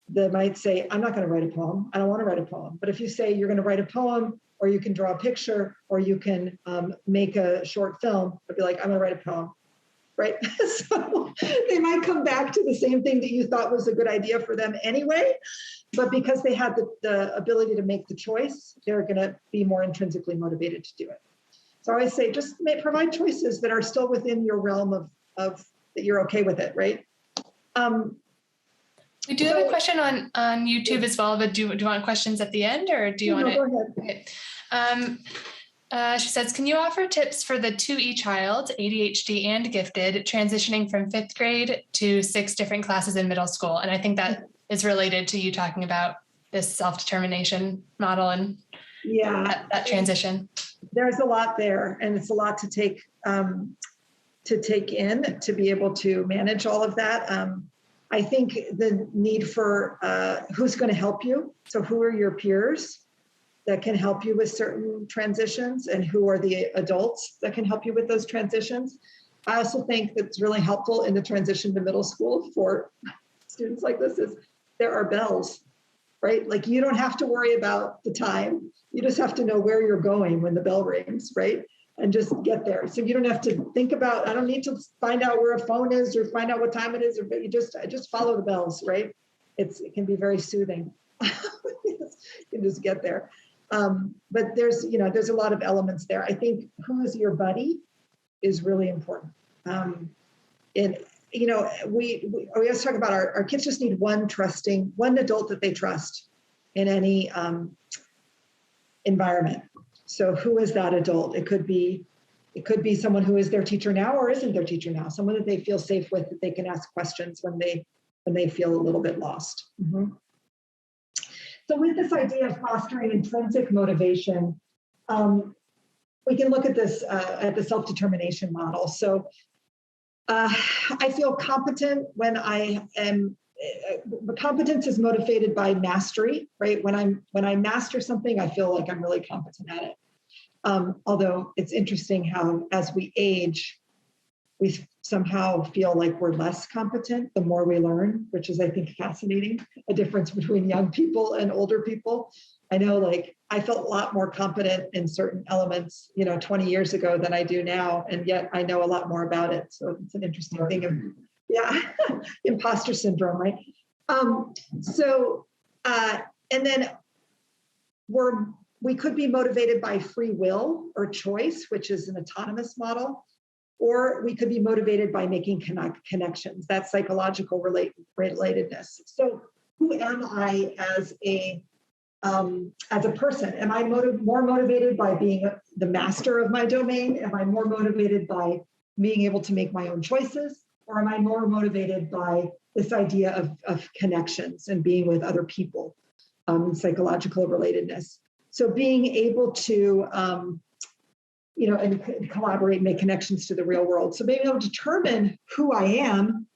they might say, I'm not going to write a poem. I don't want to write a poem. But if you say you're going to write a poem, or you can draw a picture, or you can make a short film, they'll be like, I'm going to write a poem. Right? So they might come back to the same thing that you thought was a good idea for them anyway, but because they have the ability to make the choice, they're going to be more intrinsically motivated to do it. So I always say, just provide choices that are still within your realm of that you're okay with it, right? We do have a question on YouTube as well, but do you want questions at the end, or do you want to? Go ahead. Okay. She says, can you offer tips for the 2E child, ADHD and gifted, transitioning from 5th grade to 6 different classes in middle school? And I think that is related to you talking about this self-determination model and that transition. There's a lot there, and it's a lot to take in to be able to manage all of that. I think the need for who's going to help you. So who are your peers that can help you with certain transitions, and who are the adults that can help you with those transitions. I also think that's really helpful in the transition to middle school for students like this is there are bells, right? Like you don't have to worry about the time. You just have to know where you're going when the bell rings, right? And just get there. So you don't have to think about, I don't need to find out where a phone is or find out what time it is, or you just follow the bells, right? It can be very soothing. You can just get there. But there's a lot of elements there. I think who is your buddy is really important. And we always talk about our kids just need one adult that they trust in any environment. So who is that adult? It could be someone who is their teacher now or isn't their teacher now, someone that they feel safe with, that they can ask questions when they feel a little bit lost. Mm-hmm. So with this idea of fostering intrinsic motivation, we can look at this at the self-determination model. So I feel competent when I am. Competence is motivated by mastery, right? When I master something, I feel like I'm really competent at it. Although it's interesting how, as we age, we somehow feel like we're less competent the more we learn, which is, I think, fascinating. A difference between young people and older people. I know, like, I felt a lot more competent in certain elements, 20 years ago than I do now, and yet I know a lot more about it. So it's an interesting thing. Imposter syndrome, right? And then we could be motivated by free will or choice, which is an autonomous model, or we could be motivated by making connections. That's psychological relatedness. So who am I as a person? Am I more motivated by being the master of my domain? Am I more motivated by being able to make my own choices? Or am I more motivated by this idea of connections and being with other people, psychological relatedness? So being able to, and collaborate, make connections to the real world. So being able to determine who I am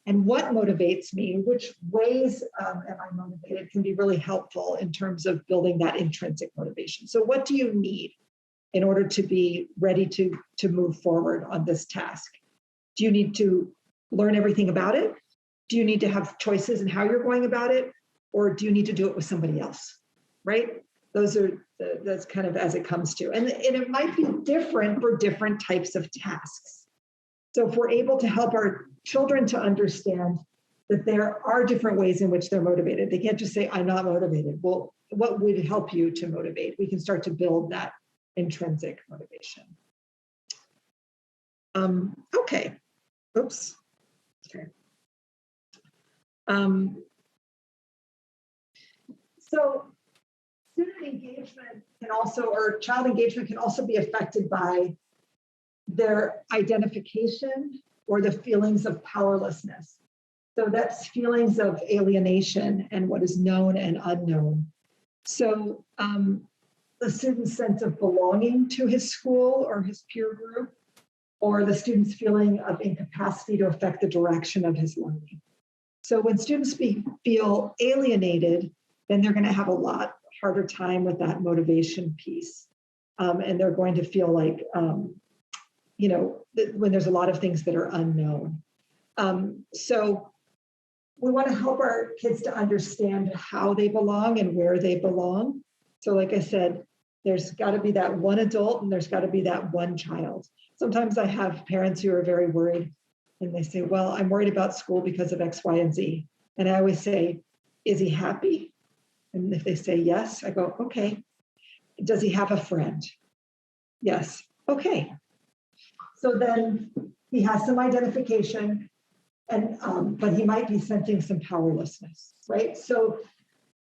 and what motivates me, which ways am I motivated, can be really helpful in terms of building that intrinsic motivation. So what do you need in order to be ready to move forward on this task? Do you need to learn everything about it? Do you need to have choices in how you're going about it? Or do you need to do it with somebody else, right? That's kind of as it comes to. And it might be different for different types of tasks. So if we're able to help our children to understand that there are different ways in which they're motivated, they can't just say, I'm not motivated. Well, what would help you to motivate? We can start to build that intrinsic motivation. Okay. Oops. Okay. So student engagement can also, or child engagement can also be affected by their identification or the feelings of powerlessness. So that's feelings of alienation and what is known and unknown. So the student's sense of belonging to his school or his peer group, or the student's feeling of incapacity to affect the direction of his learning. So when students feel alienated, then they're going to have a lot harder time with that motivation piece. And they're going to feel like, when there's a lot of things that are unknown. So we want to help our kids to understand how they belong and where they belong. So like I said, there's got to be that one adult and there's got to be that one child. Sometimes I have parents who are very worried and they say, well, I'm worried about school because of X, Y, and Z. And I always say, is he happy? And if they say yes, I go, okay. Does he have a friend? Yes. Okay. So then he has some identification. and but he might be sensing some powerlessness, right? So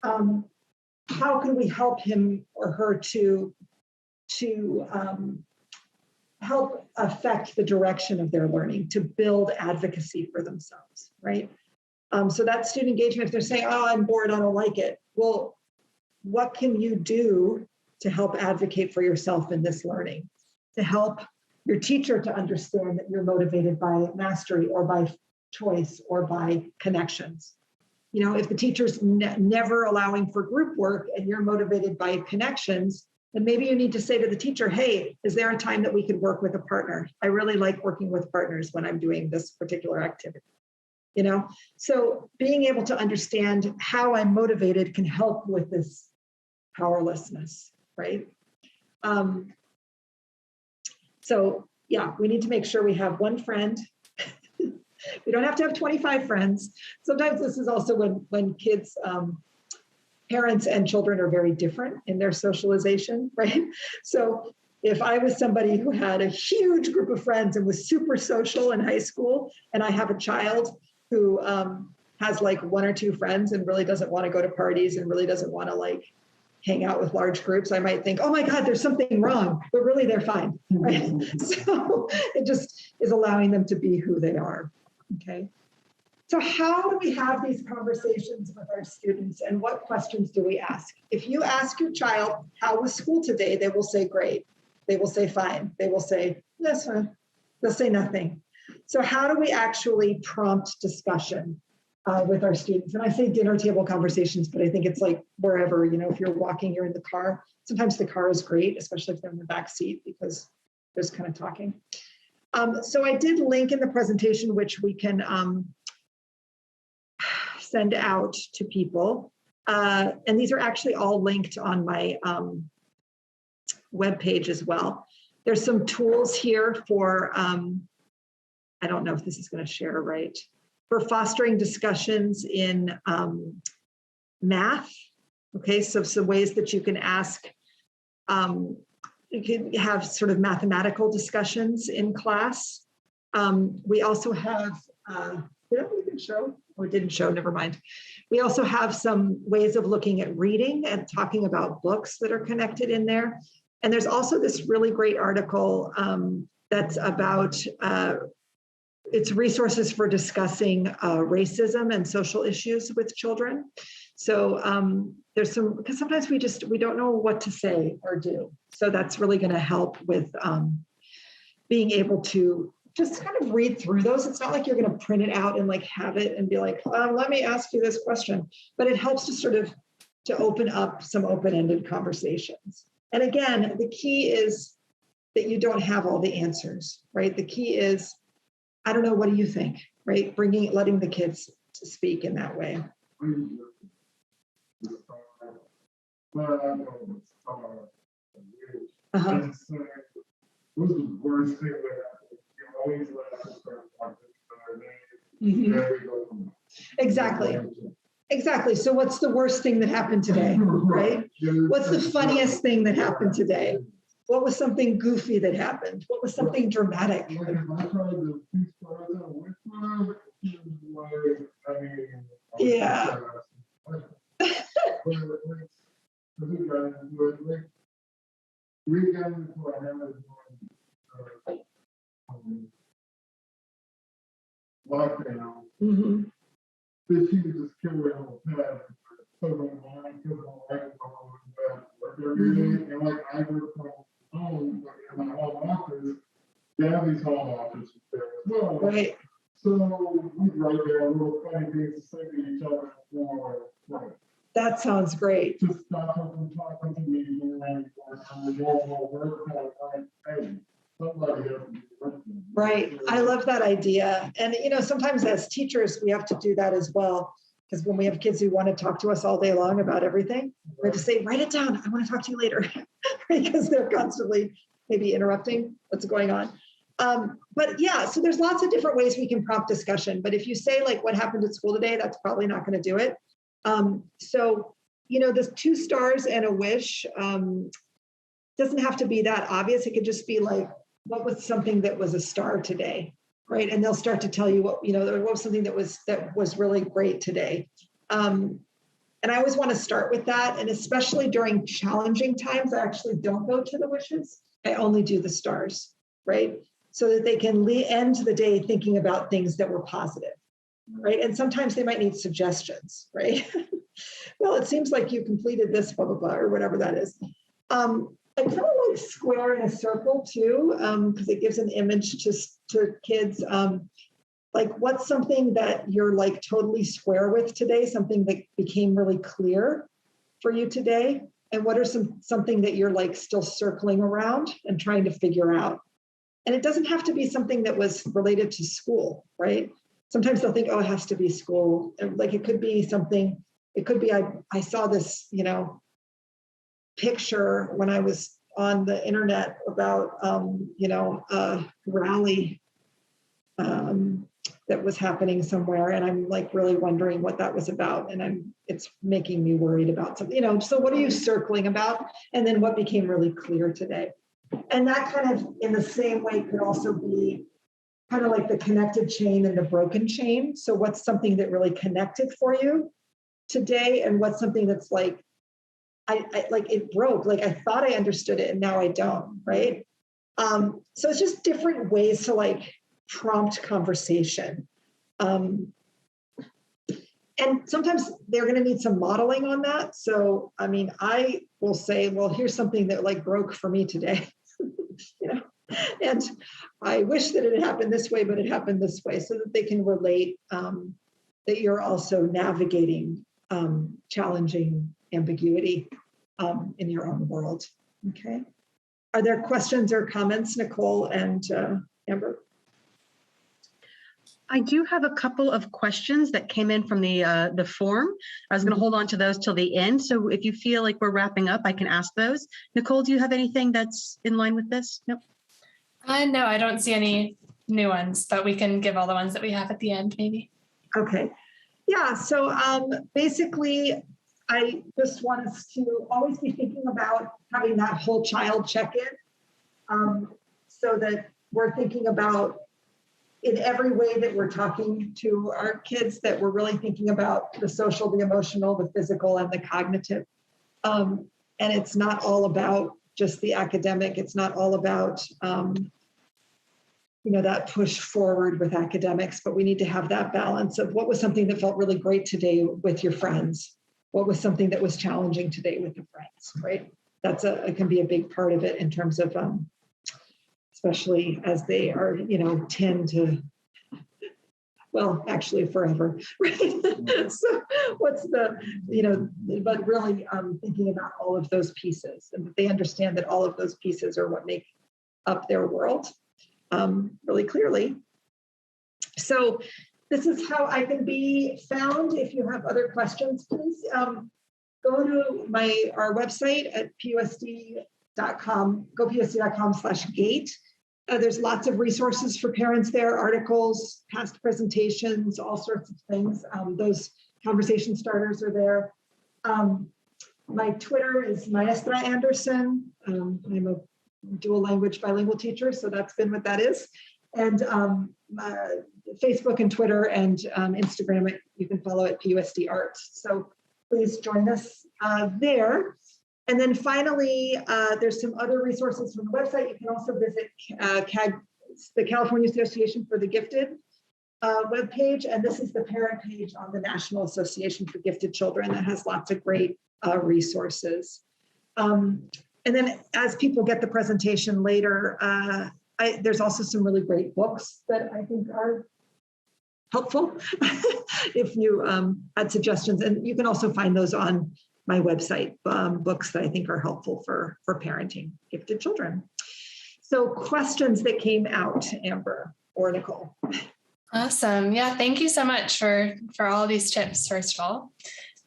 how can we help him or her to help affect the direction of their learning, to build advocacy for themselves, right? So that student engagement, if they're saying, oh, I'm bored, I don't like it. Well, what can you do to help advocate for yourself in this learning? To help your teacher to understand that you're motivated by mastery or by choice or by connections. You know, if the teacher's never allowing for group work and you're motivated by connections, then maybe you need to say to the teacher, hey, is there a time that we could work with a partner? I really like working with partners when I'm doing this particular activity. You know, so being able to understand how I'm motivated can help with this powerlessness, right? So yeah, we need to make sure we have one friend. We don't have to have 25 friends. Sometimes this is also when kids, parents and children are very different in their socialization, right? So if I was somebody who had a huge group of friends and was super social in high school, and I have a child who has like one or two friends and really doesn't want to go to parties and really doesn't want to like hang out with large groups, I might think, oh my God, there's something wrong, but really they're fine, right? So it just is allowing them to be who they are, okay? So how do we have these conversations with our students, and what questions do we ask? If you ask your child, how was school today? They will say great. They will say fine. They will say, that's fine. They'll say nothing. So how do we actually prompt discussion with our students? And I say dinner table conversations, but I think it's like wherever, you know, if you're walking, you're in the car. Sometimes the car is great, especially if they're in the back seat, because there's kind of talking. So I did link in the presentation, which we can send out to people. And these are actually all linked on my webpage as well. There's some tools here for, I don't know if this is going to share right, for fostering discussions in math. Okay, so some ways that you can ask, you can have sort of mathematical discussions in class. We also have, did I even show? Or didn't show, never mind. We also have some ways of looking at reading and talking about books that are connected in there. And there's also this really great article that's about, it's resources for discussing racism and social issues with children. So there's some, because sometimes we don't know what to say or do. So that's really gonna help with being able to just kind of read through those. It's not like you're going to print it out and like have it and be like, let me ask you this question, but it helps to sort of to open up some open-ended conversations. And again, the key is that you don't have all the answers, right? The key is, I don't know, what do you think, right? Letting the kids to speak in that way. Uh-huh. What's the worst thing that happened? Always Mm-hmm. Exactly. So what's the worst thing that happened today, right? What's the funniest thing that happened today? What was something goofy that happened? What was something dramatic? Yeah. Lockdown. Mm-hmm. That she was just carrying on the path. So my mind feels like work every day. And like I work from home, but in my home office, Gabby's home office is there as well. Right. So we write down little funny things to say to each other for right. That sounds great. To stop her from talking to me during the normal work time. Hey, somebody has to be working. Right. I love that idea. And, you know, sometimes as teachers, we have to do that as well. Because when we have kids who want to talk to us all day long about everything, we have to say, write it down. I want to talk to you later. Because they're constantly maybe interrupting what's going on. But yeah, so there's lots of different ways we can prompt discussion. But if you say like what happened at school today, that's probably not going to do it. So, you know, the 2 stars and a wish doesn't have to be that obvious. It could just be like, what was something that was a star today? right? And they'll start to tell you what, there was something that was really great today. And I always want to start with that. And especially during challenging times, I actually don't go to the wishes. I only do the stars, right? So that they can end the day thinking about things that were positive, right? And sometimes they might need suggestions, right? Well, it seems like you completed this, blah, blah, blah, or whatever that is. I kind of like square in a circle too, because it gives an image to kids. Like, what's something that you're like totally square with today, something that became really clear for you today? And what are something that you're like still circling around and trying to figure out? And it doesn't have to be something that was related to school, right? Sometimes they'll think, oh, it has to be school. And like, it could be something, it could be, I saw this, picture when I was on the internet about, a rally that was happening somewhere. And I'm like really wondering what that was about. And it's making me worried about something, so what are you circling about? And then what became really clear today? And that kind of in the same way could also be kind of like the connected chain and the broken chain. So what's something that really connected for you today? And what's something that's like, I like it broke, like I thought I understood it and now I don't, right? So it's just different ways to like prompt conversation. And sometimes they're going to need some modeling on that. So, I mean, I will say, well, here's something that like broke for me today, and I wish that it had happened this way, but it happened this way, so that they can relate that you're also navigating challenging ambiguity in your own world. Okay. Are there questions or comments, Nicole and Amber? I do have a couple of questions that came in from the form. I was going to hold on to those till the end. So if you feel like we're wrapping up, I can ask those. Nicole, do you have anything that's in line with this? Nope. No, I don't see any new ones, but we can give all the ones that we have at the end, maybe. Okay. Yeah. So basically, I just want us to always be thinking about having that whole child check-in, so that we're thinking about in every way that we're talking to our kids, that we're really thinking about the social, the emotional, the physical, and the cognitive. And it's not all about just the academic. It's not all about, that push forward with academics, but we need to have that balance of what was something that felt really great today with your friends. What was something that was challenging today with your friends, right? It can be a big part of it in terms of, especially as they are, tend to, well, actually forever, right? So what's but really thinking about all of those pieces, and that they understand that all of those pieces are what make up their world really clearly. So this is how I can be found. If you have other questions, please go to our website at pusd.com, gopusd.com/gate. There's lots of resources for parents there, articles, past presentations, all sorts of things. Those conversation starters are there. My Twitter is Maestra Anderson. I'm a dual language bilingual teacher, so that's been what that is. And Facebook and Twitter and Instagram, you can follow at PUSD Arts. So please join us there. And then finally, there's some other resources from the website. You can also visit the California Association for the Gifted webpage. And this is the parent page on the National Association for Gifted Children that has lots of great resources. And then as people get the presentation later, there's also some really great books that I think are helpful if you had suggestions. And you can also find those on my website, books that I think are helpful for parenting gifted children. So questions that came out, Amber or Nicole? Awesome. Yeah, thank you so much for all these tips, first of all.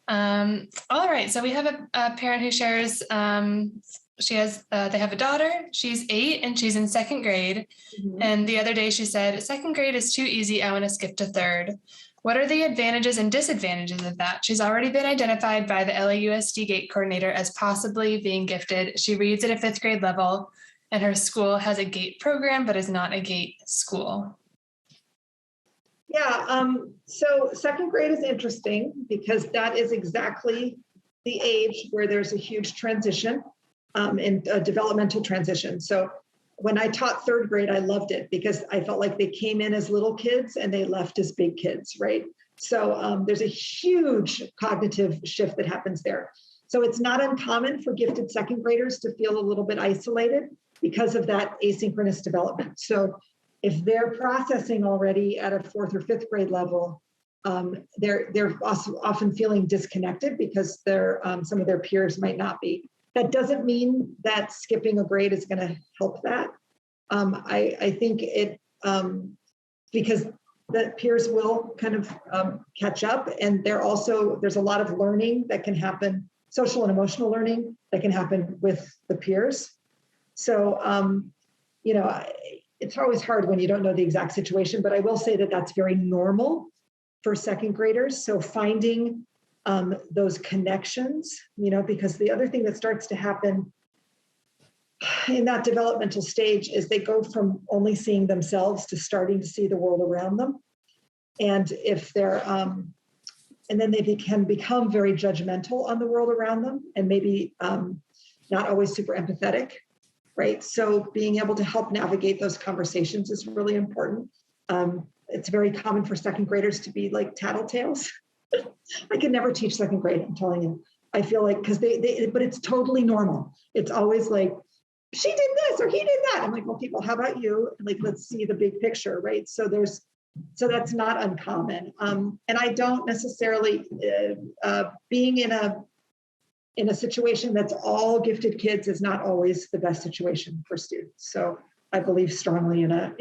All right, so we have a parent who shares, they have a daughter, she's 8 and she's in 2nd grade. Mm-hmm. And the other day she said, 2nd grade is too easy, I want to skip to 3rd. What are the advantages and disadvantages of that? She's already been identified by the LAUSD GATE coordinator as possibly being gifted. She reads at a 5th grade level and her school has a GATE program, but is not a GATE school. Yeah, so second grade is interesting because that is exactly the age where there's a huge transition in a developmental transition. So when I taught third grade, I loved it because I felt like they came in as little kids and they left as big kids, right? So there's a huge cognitive shift that happens there. So it's not uncommon for gifted second graders to feel a little bit isolated because of that asynchronous development. So if they're processing already at a fourth or fifth grade level, they're also often feeling disconnected because some of their peers might not be. That doesn't mean that skipping a grade is going to help that. I think it because the peers will kind of catch up, and there's a lot of learning that can happen, social and emotional learning that can happen with the peers. So it's always hard when you don't know the exact situation, but I will say that that's very normal for second graders. So finding those connections, because the other thing that starts to happen in that developmental stage is they go from only seeing themselves to starting to see the world around them. And if they're, and then they can become very judgmental on the world around them and maybe not always super empathetic. Right. So being able to help navigate those conversations is really important. It's very common for second graders to be like tattletales. I could never teach second grade, I'm telling you. I feel like, because but it's totally normal. It's always like, she did this or he did that. I'm like, okay, well, how about you? Like, let's see the big picture, right? So that's not uncommon. And I don't necessarily, being in a situation that's all gifted kids is not always the best situation for students. So I believe strongly in a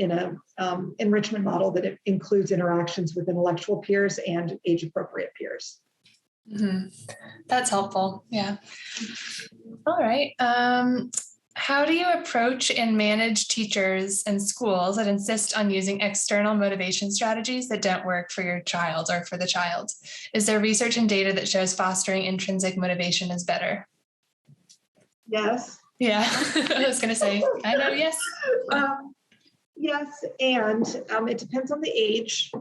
enrichment model that it includes interactions with intellectual peers and age appropriate peers. Mm-hmm. That's helpful. Yeah. All right. How do you approach and manage teachers and schools that insist on using external motivation strategies that don't work for your child or for the child? Is there research and data that shows fostering intrinsic motivation is better? Yes. Yeah, I was going to say, I know, yes. Yes, and it depends on the age,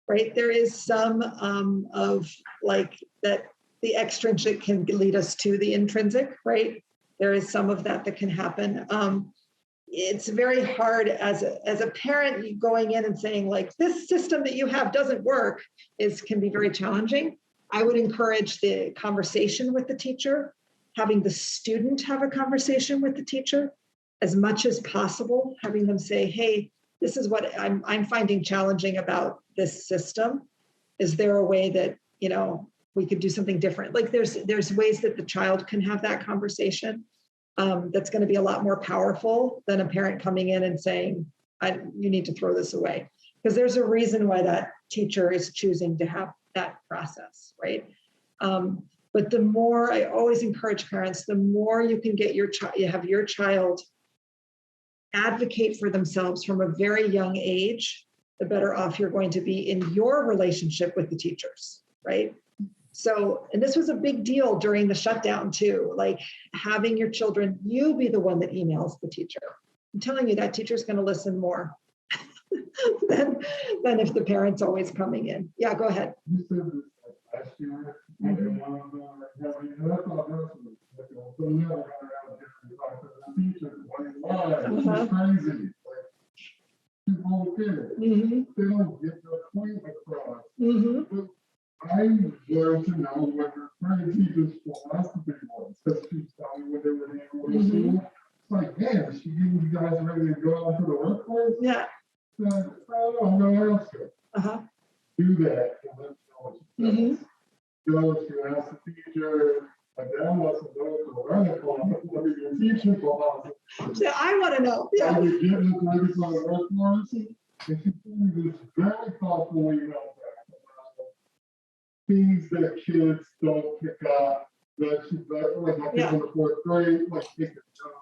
right? There is some of like that the extrinsic can lead us to the intrinsic, right? There is some of that can happen. It's very hard as a parent going in and saying like, this system that you have doesn't work can be very challenging. I would encourage the conversation with the teacher, having the student have a conversation with the teacher as much as possible, having them say, hey, this is what I'm finding challenging about this system. Is there a way that, we could do something different? Like there's ways that the child can have that conversation that's going to be a lot more powerful than a parent coming in and saying, you need to throw this away. Because there's a reason why that teacher is choosing to have that process, right? But the more, I always encourage parents, the more you can get have your child advocate for themselves from a very young age, the better off you're going to be in your relationship with the teachers, right? So, and this was a big deal during the shutdown too, like having your children, you be the one that emails the teacher. I'm telling you, that teacher's going to listen more than if the parent's always coming in. Yeah, go ahead. You said this last year, and that's all so never got around to the teachers, it's crazy. Like, people kids, they don't get the point across. But I learned to know what the current teacher's philosophy was, because she told me when they were in school. It's like, man, is she getting you guys ready to go out to the workplace? Yeah. So, I don't know, I'm going to ask her. Do that, and let's know what she does. Go to ask the teacher, my dad wants to know to learn it, what is your teaching philosophy? So I want to know. Yeah. Are you getting it ready for the workforce? And she told me this very thoughtful email things that kids don't pick up, that she's like my kids in the fourth grade, like pick it up.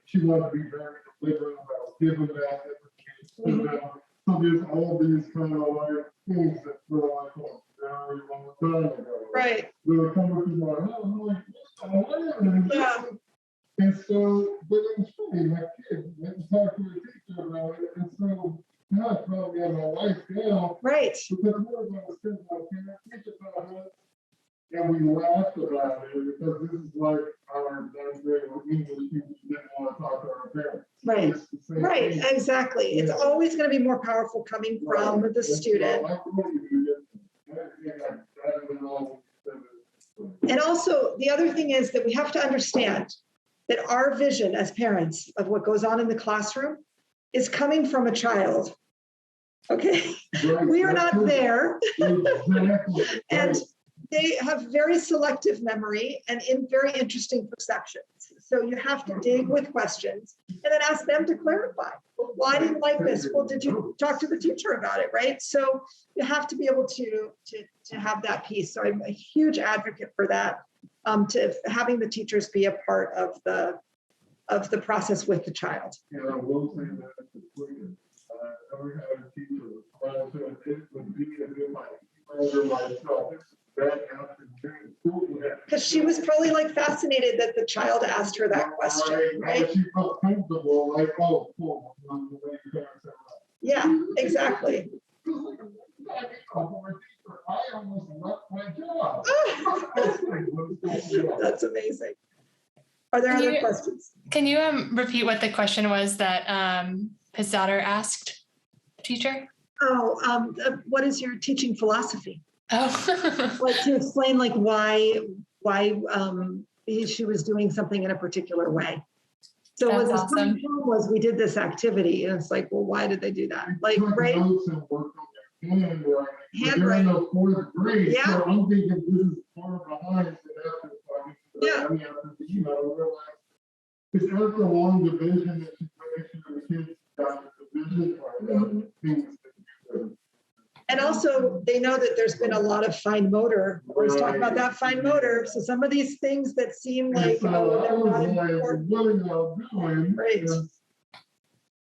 She wanted to be very deliberate about giving that education to them. So there's all these kind of like things that feel like very long time ago. Right. They're coming through my head. I'm like, yeah. And so, but it was funny, my kid went to talk to a teacher about it. And so God, probably on my life now. Right. Because more than I said, my parents teach about it, and we laughed about it because this is like our ninth grade English teachers didn't want to talk to our parents. Right. It's the same Right, thing. exactly. It's always going to be more powerful coming from the student. And also, the other thing is that we have to understand that our vision as parents of what goes on in the classroom is coming from a child. Okay? Right. We are not there. Exactly. And they have very selective memory and very interesting perceptions. So you have to dig with questions and then ask them to clarify. Well, why didn't you like this? Well, did you talk to the teacher about it, right? So you have to be able to have that piece. So I'm a huge advocate for that, to having the teachers be a part of the process with the child. Yeah, I will say that it's completed. I never had a teacher respond to it. It would be as if I emailed myself. Because she was probably like fascinated that the child asked her that question, right? She felt comfortable, like, oh, cool. Yeah, exactly. I almost left my job. That's amazing. Are there other questions? Can you repeat what the question was that his daughter asked the teacher? Oh, what is your teaching philosophy? Oh, Like to explain like why she was doing something in a particular way. So that's what awesome. was we did this activity and it's like, well, why did they do that? Like, right? Handwriting. In the fourth grade, Yeah. so I'm thinking this is far behind. Yeah. It's after a long division that she's making sure the kids got the division part of things that you do. And also, they know that there's been a lot of fine motor. We're always talking about that fine motor. So some of these things that seem like, so oh, they're not like, important. what are y'all doing? Right.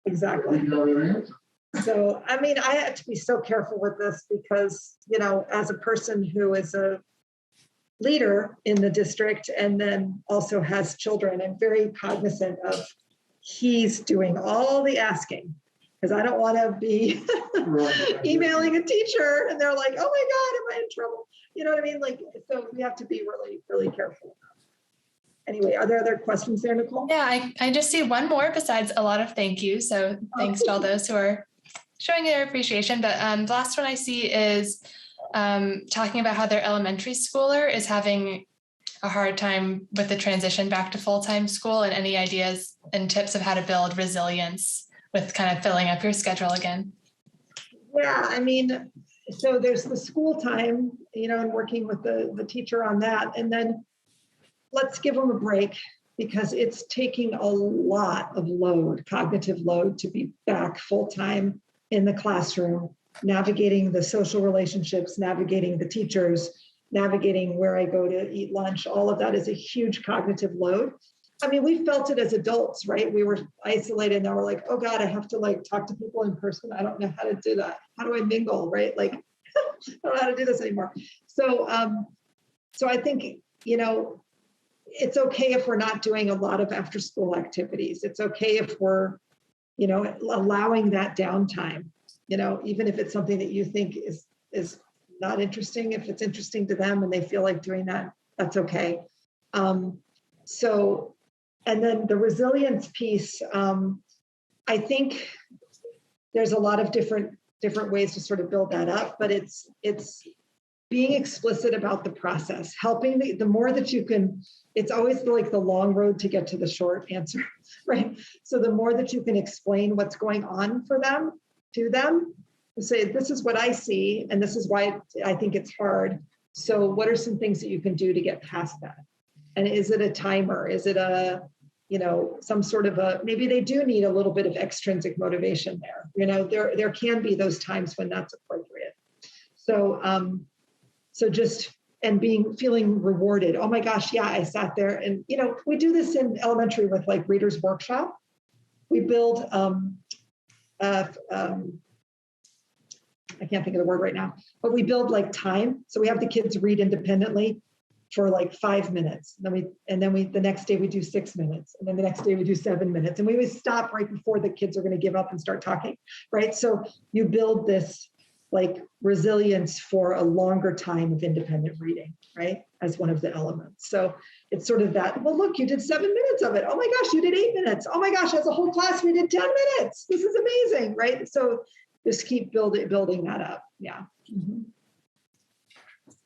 Exactly. We got an answer. So, I mean, I have to be so careful with this because, you know, as a person who is a leader in the district and then also has children, I'm very cognizant of he's doing all the asking. Because I don't want to be emailing a teacher and they're like, oh my God, am I in trouble? You know what I mean? Like, so we have to be really, really careful. Anyway, are there other questions there, Nicole? Yeah, I just see one more besides a lot of thank yous. So thanks to all those who are showing their appreciation. But the last one I see is talking about how their elementary schooler is having a hard time with the transition back to full-time school and any ideas and tips of how to build resilience with kind of filling up your schedule again. Yeah, I mean, so there's the school time, you know, and working with the teacher on that. And then let's give them a break because it's taking a lot of load, cognitive load, to be back full-time in the classroom, navigating the social relationships, navigating the teachers, navigating where I go to eat lunch. All of that is a huge cognitive load. I mean, we felt it as adults, right? We were isolated and now we're like, oh God, I have to like talk to people in person. I don't know how to do that. How do I mingle, right? Like, I don't know how to do this anymore. So, so I think, you know, it's okay if we're not doing a lot of after school activities. It's okay if we're, you know, allowing that downtime, you know, even if it's something that you think is not interesting, if it's interesting to them and they feel like doing that, that's okay. So, and then the resilience piece, I think there's a lot of different ways to sort of build that up, but it's being explicit about the process, helping the more that you can, it's always like the long road to get to the short answer, right? So the more that you can explain what's going on for them, to them, say, this is what I see, and this is why I think it's hard. So what are some things that you can do to get past that? And is it a timer? Is it a, you know, some sort of a, maybe they do need a little bit of extrinsic motivation there. You know, there can be those times when that's appropriate. So, so just, and feeling rewarded. Oh my gosh, yeah, I sat there and, you know, we do this in elementary with like readers workshop. We build, I can't think of the word right now, but we build like time. So we have the kids read independently. for like 5 minutes. And then we the next day we do 6 minutes. And then the next day we do 7 minutes. And we would stop right before the kids are going to give up and start talking, right? So you build this like resilience for a longer time of independent reading, right? As one of the elements. So it's sort of that, well, look, you did 7 minutes of it. Oh my gosh, you did 8 minutes. Oh my gosh, as a whole class, we did 10 minutes. This is amazing, right? So just keep building that up. Yeah. Mm-hmm.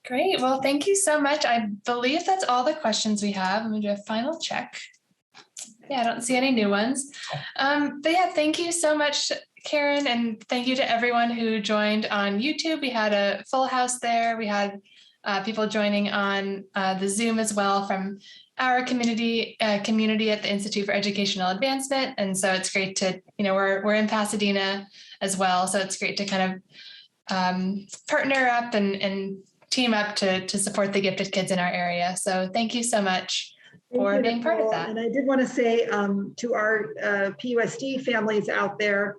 Great. Well, thank you so much. I believe that's all the questions we have. Let me do a final check. Yeah, I don't see any new ones. But yeah, thank you so much, Karen. And thank you to everyone who joined on YouTube. We had a full house there. We had people joining on the Zoom as well from our community at the Institute for Educational Advancement. And so it's great to, we're in Pasadena as well. So it's great to kind of partner up and team up to support the gifted kids in our area. So thank you so much for being part of that. And I did want to say to our PUSD families out there,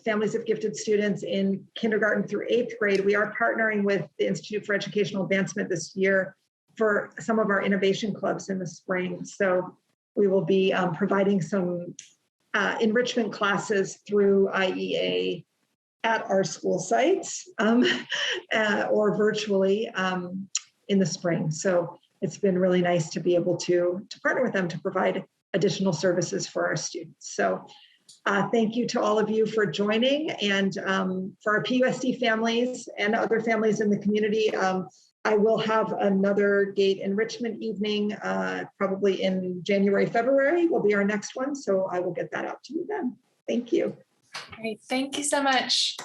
families of gifted students in kindergarten through 8th grade, we are partnering with the Institute for Educational Advancement this year for some of our innovation clubs in the spring. So we will be providing some enrichment classes through IEA at our school sites or virtually in the spring. So it's been really nice to be able to partner with them to provide additional services for our students. So thank you to all of you for joining. And for our PUSD families and other families in the community, I will have another GATE enrichment evening, probably in January, February will be our next one. So I will get that out to you then. Thank you. Great. Thank you so much.